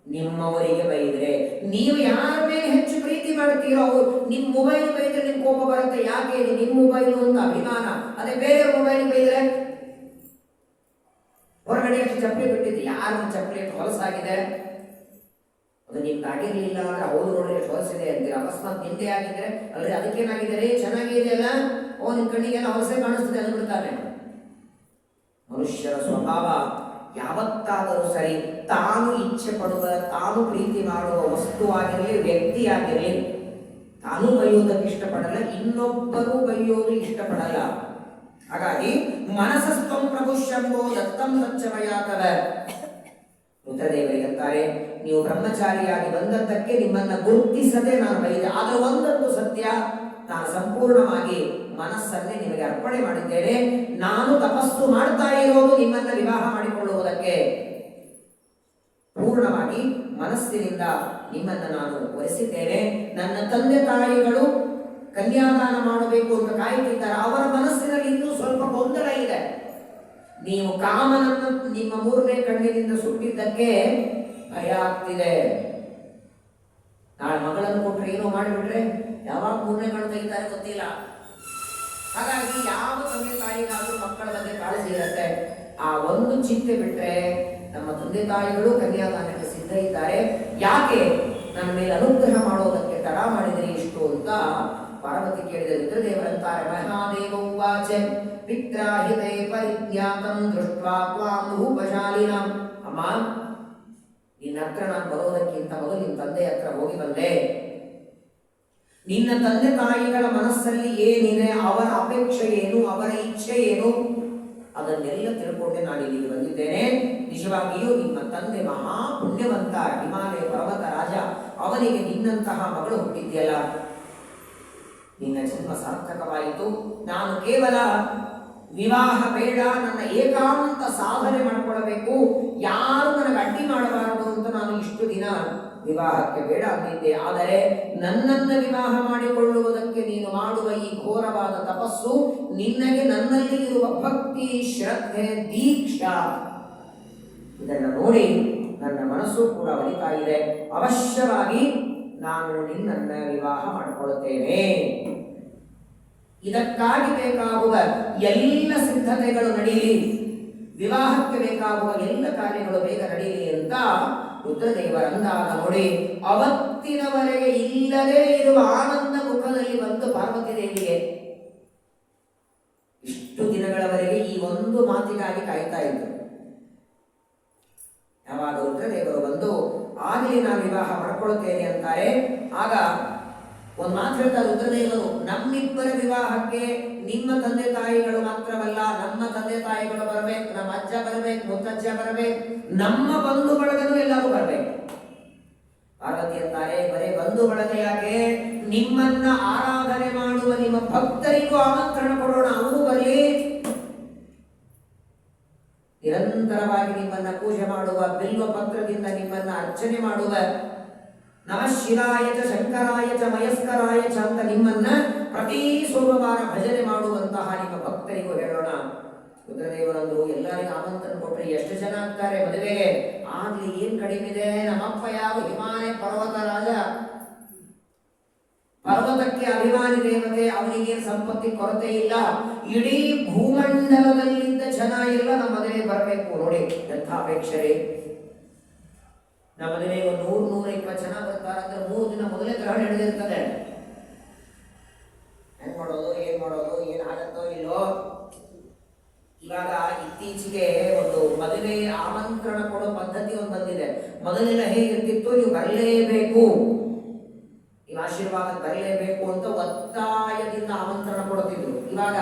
ನಿಮ್ಮವರಿಗೆ ಬೈದ್ರೆ. ನೀವು ಯಾರ ಮೇಲೆ ಹೆಚ್ಚು ಪ್ರೀತಿ ಮಾಡ್ತೀರೋ ನಿಮ್ಮ ಮೊಬೈಲ್ ಬೈದ್ರೆ ನಿಮ್ಗೆ ಕೋಪ ಬರುತ್ತೆ. ಯಾಕೆ? ಇದು ನಿಮ್ಮ ಮೊಬೈಲು ಅಂತ ಅಭಿಮಾನ. ಅದೇ ಬೇರೆ ಮೊಬೈಲ್ ಬೈದ್ರೆ, ಹೊರಗಡೆ ಎಷ್ಟು ಚಪ್ಪಲಿ ಬಿಟ್ಟಿದ್ದು, ಯಾರು ಚಪ್ಪಲಿ ಎಷ್ಟು ಹೊಲಸಾಗಿದೆ, ಅದು ನಿಮ್ಗೆ ಆಗಿರ್ಲಿಲ್ಲ ಅಂದ್ರೆ ಹೌದು ನೋಡ್ರಿ ಎಷ್ಟು ಹೊಲಸಿದೆ ಅಂತೀರ. ಅಕಸ್ಮಾತ್ ನಿಂದೆ ಆಗಿದ್ರೆ ಅಲ್ರಿ ಅದಕ್ಕೇನಾಗಿದ್ದಾರೆ ಚೆನ್ನಾಗಿದೆಯಲ್ಲ, ನಿಮ್ ಕಣ್ಣಿಗೆಲ್ಲ ಹೊಲಸೆ ಕಾಣಿಸ್ತದೆ ಅಂದ್ಬಿಡ್ತಾನೆ. ಮನುಷ್ಯರ ಸ್ವಭಾವ ಯಾವತ್ತಾದರೂ ಸರಿ, ತಾನು ಇಚ್ಛೆ ಪಡುವ, ತಾನು ಪ್ರೀತಿ ಮಾಡುವ ವಸ್ತುವಾಗಿರಲಿ, ವ್ಯಕ್ತಿಯಾಗಿರಲಿ, ತಾನು ಬೈಯುವುದಕ್ಕೆ ಇಷ್ಟಪಡಲ್ಲ, ಇನ್ನೊಬ್ಬರು ಬೈಯೋದು ಇಷ್ಟಪಡಲ್ಲ. ಹಾಗಾಗಿ ಮನಸ್ಸಸ್ತ್ವಂ ಪ್ರಭುಶಂಭೋ ದತ್ತಂ ದಚ್ಚಮಯಾತವ. ರುದ್ರದೇವರಿಗಂತಾರೆ, ನೀವು ಬ್ರಹ್ಮಚಾರಿಯಾಗಿ ಬಂದದ್ದಕ್ಕೆ ನಿಮ್ಮನ್ನ ಗುರುತಿಸದೆ ನಾನು ಬೈದೆ. ಆದರೆ ಒಂದೊಂದು ಸತ್ಯ, ನಾನು ಸಂಪೂರ್ಣವಾಗಿ ಮನಸ್ಸನ್ನೇ ನಿಮಗೆ ಅರ್ಪಣೆ ಮಾಡಿದ್ದೇನೆ. ನಾನು ತಪಸ್ಸು ಮಾಡ್ತಾ ಇರೋದು ನಿಮ್ಮನ್ನ ವಿವಾಹ ಮಾಡಿಕೊಳ್ಳುವುದಕ್ಕೆ. ಪೂರ್ಣವಾಗಿ ಮನಸ್ಸಿನಿಂದ ನಿಮ್ಮನ್ನ ನಾನು ವಹಿಸಿದ್ದೇನೆ. ನನ್ನ ತಂದೆ ತಾಯಿಗಳು ಕನ್ಯಾದಾನ ಮಾಡಬೇಕು ಅಂತ ಕಾಯುತ್ತಿದ್ದಾರೆ. ಅವರ ಮನಸ್ಸಿನಲ್ಲಿ ಇನ್ನೂ ಸ್ವಲ್ಪ ಗೊಂದಲ ಇದೆ. ನೀವು ಕಾಮನನ್ನು ನಿಮ್ಮ ಮೂರನೇ ಕಣ್ಣಿನಿಂದ ಸುಟ್ಟಿದ್ದಕ್ಕೆ ಭಯ ಆಗ್ತಿದೆ. ನಾಳೆ ಮಗಳನ್ನು ಕೊಟ್ಟರೆ ಏನೋ ಮಾಡಿಬಿಟ್ರೆ ಯಾವಾಗ ಮೂರನೇ ಕಣ್ಣು ತೆಗಿತಾರೆ ಗೊತ್ತಿಲ್ಲ. ಹಾಗಾಗಿ ಯಾವ ತಂದೆ ತಾಯಿಗಾದ್ರೂ ಮಕ್ಕಳ ಬಗ್ಗೆ ಕಾಳಜಿ ಇರುತ್ತೆ. ಆ ಒಂದು ಚಿಂತೆ ಬಿಟ್ರೆ ನಮ್ಮ ತಂದೆ ತಾಯಿಗಳು ಕನ್ಯಾದಾನಕ್ಕೆ ಸಿದ್ಧ ಇದ್ದಾರೆ. ಯಾಕೆ ನನ್ನ ಮೇಲೆ ಅನುಗ್ರಹ ಮಾಡೋದಕ್ಕೆ ತಡ ಮಾಡಿದರೆ ಇಷ್ಟು ಅಂತ ಪಾರ್ವತಿ ಕೇಳಿದ. ರುದ್ರದೇವರಂತಾರೆ, ಮಹಾದೇವ ಉವಾಚ ವಿಗ್ರಾಹಿತೆ ಪರಿಜ್ಞಾತಂ ದೃಷ್ಟ್ವಾ ತ್ವಾಂ ರೂಪಶಾಲಿನಂ. ಅಮ್ಮ, ನಿನ್ನ ಹತ್ರ ನಾನು ಬರೋದಕ್ಕಿಂತ ಮೊದಲು ನಿನ್ನ ತಂದೆ ಹತ್ರ ಹೋಗಿ ಬಂದೆ. ನಿನ್ನ ತಂದೆ ತಾಯಿಗಳ ಮನಸ್ಸಲ್ಲಿ ಏನಿದೆ, ಅವರ ಅಪೇಕ್ಷೆ ಏನು, ಅವರ ಇಚ್ಛೆ ಏನು, ಅದನ್ನೆಲ್ಲ ತಿಳ್ಕೊಂಡೆ ನಾನು ಇಲ್ಲಿಗೆ ಬಂದಿದ್ದೇನೆ. ನಿಜವಾಗಿಯೂ ನಿಮ್ಮ ತಂದೆ ಮಹಾ ಪುಣ್ಯವಂತ, ಹಿಮಾಲಯ ಪರ್ವತ ರಾಜ. ಅವನಿಗೆ ನಿನ್ನಂತಹ ಮಗಳು ಹುಟ್ಟಿದ್ಯಲ್ಲ, ನಿನ್ನ ಜನ್ಮ ಸಾರ್ಥಕವಾಯಿತು. ನಾನು ಕೇವಲ ವಿವಾಹ ಬೇಡ, ನನ್ನ ಏಕಾಂತ ಸಾಧನೆ ಮಾಡಿಕೊಳ್ಳಬೇಕು, ಯಾರು ನನಗೆ ಅಡ್ಡಿ ಮಾಡಬಾರದು ಅಂತ ನಾನು ಇಷ್ಟು ದಿನ ವಿವಾಹಕ್ಕೆ ಬೇಡ ಅಂದಿದ್ದೆ. ಆದರೆ ನನ್ನನ್ನು ವಿವಾಹ ಮಾಡಿಕೊಳ್ಳುವುದಕ್ಕೆ ನೀನು ಮಾಡುವ ಈ ಘೋರವಾದ ತಪಸ್ಸು ನಿನಗೆ ನನ್ನಲ್ಲಿ ಇರುವ ಭಕ್ತಿ, ಶ್ರದ್ಧೆ, ದೀಕ್ಷಾ ಇದನ್ನು ನೋಡಿ ನನ್ನ ಮನಸ್ಸು ಕೂಡ ಒಲಿತಾ ಇದೆ. ಅವಶ್ಯವಾಗಿ ನಾನು ನಿನ್ನನ್ನ ವಿವಾಹ ಮಾಡಿಕೊಳ್ಳುತ್ತೇನೆ. ಇದಕ್ಕಾಗಿ ಬೇಕಾಗುವ ಎಲ್ಲ ಸಿದ್ಧತೆಗಳು ನಡೆಯಲಿ, ವಿವಾಹಕ್ಕೆ ಬೇಕಾಗುವ ಎಲ್ಲ ಕಾರ್ಯಗಳು ಬೇಗ ನಡೆಯಲಿ ಅಂತ ರುದ್ರದೇವರಂದಾಗ ನೋಡಿ ಅವತ್ತಿನವರೆಗೆ ಇಲ್ಲದೇ ಇರುವ ಆನಂದ ಮುಖದಲ್ಲಿ ಬಂದು ಪಾರ್ವತಿ ದೇವಿಗೆ ಇಷ್ಟು ದಿನಗಳವರೆಗೆ ಈ ಒಂದು ಮಾತಿಗಾಗಿ ಕಾಯ್ತಾ ಇದ್ದರು. ಯಾವಾಗ ರುದ್ರದೇವರು ಬಂದು ಆಗಲಿ ನಾನು ವಿವಾಹ ಮಾಡ್ಕೊಳ್ತೇನೆ ಅಂತಾರೆ, ಆಗ ಒಂದು ಮಾತು ಹೇಳ್ತಾರೆ ರುದ್ರದೇವರು, ನಮ್ಮಿಬ್ಬರ ವಿವಾಹಕ್ಕೆ ನಿಮ್ಮ ತಂದೆ ತಾಯಿಗಳು ಮಾತ್ರವಲ್ಲ, ನಮ್ಮ ತಂದೆ ತಾಯಿಗಳು ಬರಬೇಕು, ನಮ್ಮ ಅಜ್ಜ ಬರಬೇಕು, ಮುತ್ತಜ್ಜ ಬರಬೇಕು, ನಮ್ಮ ಬಂಧು ಬಳಗನೂ ಎಲ್ಲರೂ ಬರಬೇಕು. ಪಾರ್ವತಿ ಅಂತಾರೆ, ಬರೇ ಬಂಧು ಬಳಗ ಯಾಕೆ, ನಿಮ್ಮನ್ನ ಆರಾಧನೆ ಮಾಡುವ ನಿಮ್ಮ ಭಕ್ತರಿಗೂ ಆಮಂತ್ರಣ ಕೊಡೋಣ, ಅವರು ಬರಲಿ. ನಿರಂತರವಾಗಿ ನಿಮ್ಮನ್ನ ಪೂಜೆ ಮಾಡುವ, ಬಿಲ್ವ ಪತ್ರದಿಂದ ನಿಮ್ಮನ್ನ ಅರ್ಚನೆ ಮಾಡುವ, ನಮಃ ಶಿವಾಯ ಚ ಶಂಕರಾಯ ಚ ಮಯಸ್ಕರಾಯ ಚ ಅಂತ ನಿಮ್ಮನ್ನ ಪ್ರತಿ ಸೋಮವಾರ ಭಜನೆ ಮಾಡುವಂತಹ ನಿಮ್ಮ ಭಕ್ತರಿಗೂ ಹೇಳೋಣ. ರುದ್ರದೇವರಂದು ಎಲ್ಲರಿಗೂ ಆಮಂತ್ರಣ ಕೊಟ್ಟರೆ ಎಷ್ಟು ಜನ ಆಗ್ತಾರೆ ಮದುವೆಗೆ? ಆಗ್ಲಿ, ಏನ್ ಕಡಿಮೆ ಇದೆ, ನಮ್ಮಪ್ಪ ಯಾವ ಹಿಮಾಲಯ ಪರ್ವತ ರಾಜ, ಪರ್ವತಕ್ಕೆ ಅಭಿಮಾನಿ ದೇವತೆ, ಅವನಿಗೆ ಸಂಪತ್ತಿ ಕೊರತೆ ಇಲ್ಲ, ಇಡೀ ಭೂಮಂಡಲದಲ್ಲಿದ್ದ ಜನ ಎಲ್ಲ ನಮ್ಮ ಮದುವೆಗೆ ಬರಬೇಕು. ನೋಡಿ ಎಂಥ ಅಪೇಕ್ಷೆ. ನಮ್ಮ ಮದುವೆಗೆ 100-120 ಜನ ಬರ್ತಾರೆ ಅಂದ್ರೆ 3 ದಿನ ಮೊದಲೇ ಗ್ರಹಣ ಹಿಡಿದಿರ್ತದೆ. ಹೆಂಗ್ ಮಾಡೋದು, ಏನ್ ಮಾಡೋದು, ಏನ್ ಆಗತ್ತೋ ಇಲ್ಲೋ. ಇವಾಗ ಇತ್ತೀಚೆಗೆ ಒಂದು ಮದುವೆ ಆಮಂತ್ರಣ ಕೊಡೋ ಪದ್ಧತಿ ಒಂದು ಬಂದಿದೆ. ಮೊದಲೆಲ್ಲ ಹೇಗಿರ್ತಿತ್ತು, ನೀವು ಬರಲೇಬೇಕು, ನೀವು ಆಶೀರ್ವಾದ ಬರಲೇಬೇಕು ಅಂತ ಒತ್ತಾಯದಿಂದ ಆಮಂತ್ರಣ ಕೊಡುತ್ತಿದ್ರು. ಇವಾಗ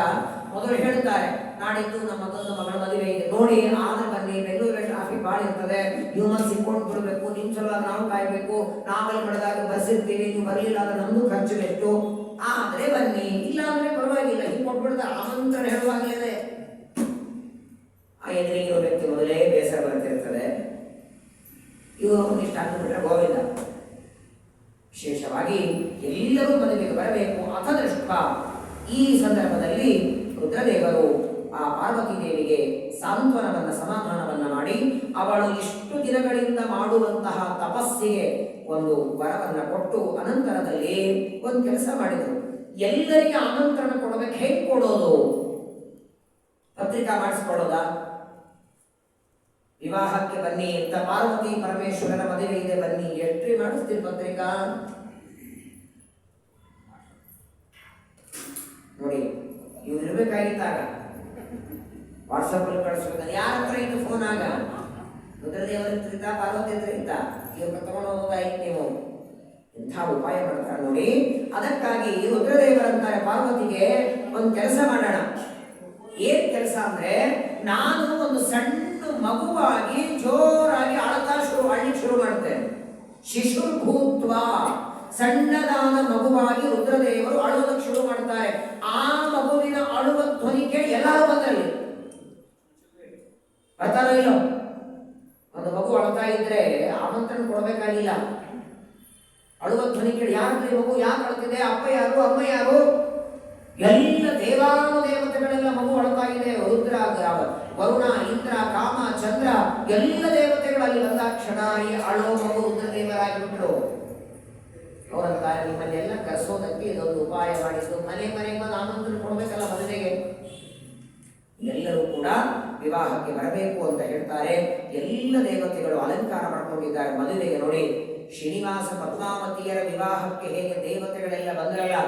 ಮೊದಲು ಹೇಳ್ತಾರೆ, ನಾಡಿದ್ದು ನಮ್ಮ ಮತ್ತೊಂದು ಮಗಳ ಮದುವೆ ಇದೆ ನೋಡಿ, ಆದ್ರೆ ಬನ್ನಿ, ಬೆಂಗಳೂರಲ್ಲಿ ಟ್ರಾಫಿಕ್ ಭಾಳ ಇರ್ತದೆ, ನೀವು ಮತ್ತೆ ಸಿಕ್ಕೊಂಡು ಬಿಡಬೇಕು, ನಿಮ್ ಸಲ ನಾವು ಕಾಯ್ಬೇಕು, ನಾವಲ್ಲಿ ಬೆಳೆದಾಗ ಬರ್ಸಿರ್ತೀವಿ, ನೀವು ಬರಲಿಲ್ಲ ಅಂದ್ರೆ ನಮ್ದು ಖರ್ಚು ಬೇಕು, ಆದ್ರೆ ಬನ್ನಿ, ಇಲ್ಲ ಅಂದ್ರೆ ಪರವಾಗಿಲ್ಲ, ಹಿಂಗೆ ಕೊಟ್ಬಿಡ್ತಾರೆ. ಆಮಂತ್ರಣ ಹೇಳುವಾಗಲೇ ಆ ಎದುರಿಗಿರೋ ವ್ಯಕ್ತಿ ಮೊದಲೇ ಬೇಸರ ಬರ್ತಿರ್ತದೆ. ಇವರು ಇಷ್ಟ ಅಂದ್ಬಿಟ್ರೆ ಗೋವಿಂದ. ವಿಶೇಷವಾಗಿ ಎಲ್ಲರೂ ಮದುವೆಗೆ ಬರಬೇಕು. ಅಥದೃಷ್ಟ ಈ ಸಂದರ್ಭದಲ್ಲಿ ರುದ್ರದೇವರು ಆ ಪಾರ್ವತಿ ದೇವಿಗೆ ಸಾಂತ್ವನವನ್ನ, ಸಮಾಧಾನವನ್ನ ಮಾಡಿ ಅವಳು ಇಷ್ಟು ದಿನಗಳಿಂದ ಮಾಡುವಂತಹ ತಪಸ್ಸಿಗೆ ಒಂದು ವರವನ್ನ ಕೊಟ್ಟು ಅನಂತರದಲ್ಲಿ ಒಂದು ಕೆಲಸ ಮಾಡಿದರು. ಎಲ್ಲರಿಗೆ ಆಮಂತ್ರಣ ಕೊಡಬೇಕು, ಹೇಗೆ ಕೊಡೋದು? ಪತ್ರಿಕಾ ಮಾಡಿಸ್ಕೊಡೋದ? ವಿವಾಹಕ್ಕೆ ಬನ್ನಿ ಅಂತ, ಪಾರ್ವತಿ ಪರಮೇಶ್ವರನ ಮದುವೆ ಇದೆ ಬನ್ನಿ, ಎಷ್ಟ್ರಿ ಮಾಡಿಸ್ತೀರಿ ಪತ್ರಿಕಾ? ನೋಡಿ, ಇವ್ರು ಇರ್ಬೇಕಾಗಿತ್ತಾಗ ವಾಟ್ಸಪ್ ಅಲ್ಲಿ ಕಳಿಸ್ಬೇಕು. ಯಾರ ಹತ್ರ ಇತ್ತು ಫೋನ್? ಆಗ ರುದ್ರದೇವರ ಹತ್ರ ಇದ್ದ, ಪಾರ್ವತಿ ಹತ್ರ ಇದ್ದ, ಇವ್ರ ತಗೊಂಡು ಹೋಗೋದಾಯ್ತು. ನೀವು ಇಂಥ ಉಪಾಯ ಮಾಡ್ತಾರೆ ನೋಡಿ. ಅದಕ್ಕಾಗಿ ರುದ್ರದೇವರಂತಾರೆ ಪಾರ್ವತಿಗೆ, ಒಂದು ಕೆಲಸ ಮಾಡೋಣ. ಏನ್ ಕೆಲಸ ಅಂದ್ರೆ, ನಾನು ಒಂದು ಸಣ್ಣ ಮಗುವಾಗಿ ಜೋರಾಗಿ ಅಳ್ಲಿಕ್ಕೆ ಶುರು ಮಾಡ್ತೇನೆ. ಶಿಶುರ್ಭೂತ್ವ, ಸಣ್ಣದಾದ ಮಗುವಾಗಿ ರುದ್ರದೇವರು ಅಳುವುದಕ್ಕೆ ಶುರು ಮಾಡ್ತಾರೆ. ಆ ಮಗುವಿನ ಅಳುವ ಧ್ವನಿ ಕೇಳಿ ಎಲ್ಲರೂ ಬಂದಲ್ಲಿ ಬರ್ತಾರೋ ಇಲ್ಲೋ? ಒಂದು ಮಗು ಅಳ್ತಾ ಇದ್ರೆ ಆಮಂತ್ರಣ ಕೊಡಬೇಕಾಗಿಲ್ಲ. ಅಳುವ ಧ್ವನಿ ಕೇಳಿ, ಯಾರು ಮಗು, ಯಾಕೆ ಅಳ್ತಿದೆ, ಅಪ್ಪ ಯಾರು, ಅಮ್ಮ ಯಾರು, ಎಲ್ಲ ದೇವಾನುದೇವತೆಗಳೆಲ್ಲ ಮಗು ಅಳ್ತಾ ಇದೆ. ರುದ್ರ, ವರುಣ, ಇಂದ್ರ, ಕಾಮ, ಚಂದ್ರ ಎಲ್ಲ ದೇವತೆಗಳಲ್ಲಿ ಬಂದಾಕ್ಷಣ ಈ ಅಳೋ ಮಗು ರುದ್ರದೇವರಾಗಿಬಿಟ್ರು. ಅವರಂತಾರೆ, ನಿಮ್ಮನ್ನೆಲ್ಲ ಕರೆಸೋದಕ್ಕೆ ಇದೊಂದು ಉಪಾಯ ಮಾಡಿದ್ದು. ಮನೆಗೆ ಬಂದು ಆಮಂತ್ರಣ ಕೊಡಬೇಕಲ್ಲ ಮದುವೆಗೆ, ಎಲ್ಲರೂ ಕೂಡ ವಿವಾಹಕ್ಕೆ ಬರಬೇಕು ಅಂತ ಹೇಳ್ತಾರೆ. ಎಲ್ಲ ದೇವತೆಗಳು ಅಲಂಕಾರ ಮಾಡಿಕೊಂಡಿದ್ದಾರೆ ಮದುವೆಗೆ. ನೋಡಿ, ಶ್ರೀನಿವಾಸ ಪದ್ಮಾವತಿಯರ ವಿವಾಹಕ್ಕೆ ಹೇಗೆ ದೇವತೆಗಳೆಲ್ಲ ಬಂದ್ರಲ್ಲ,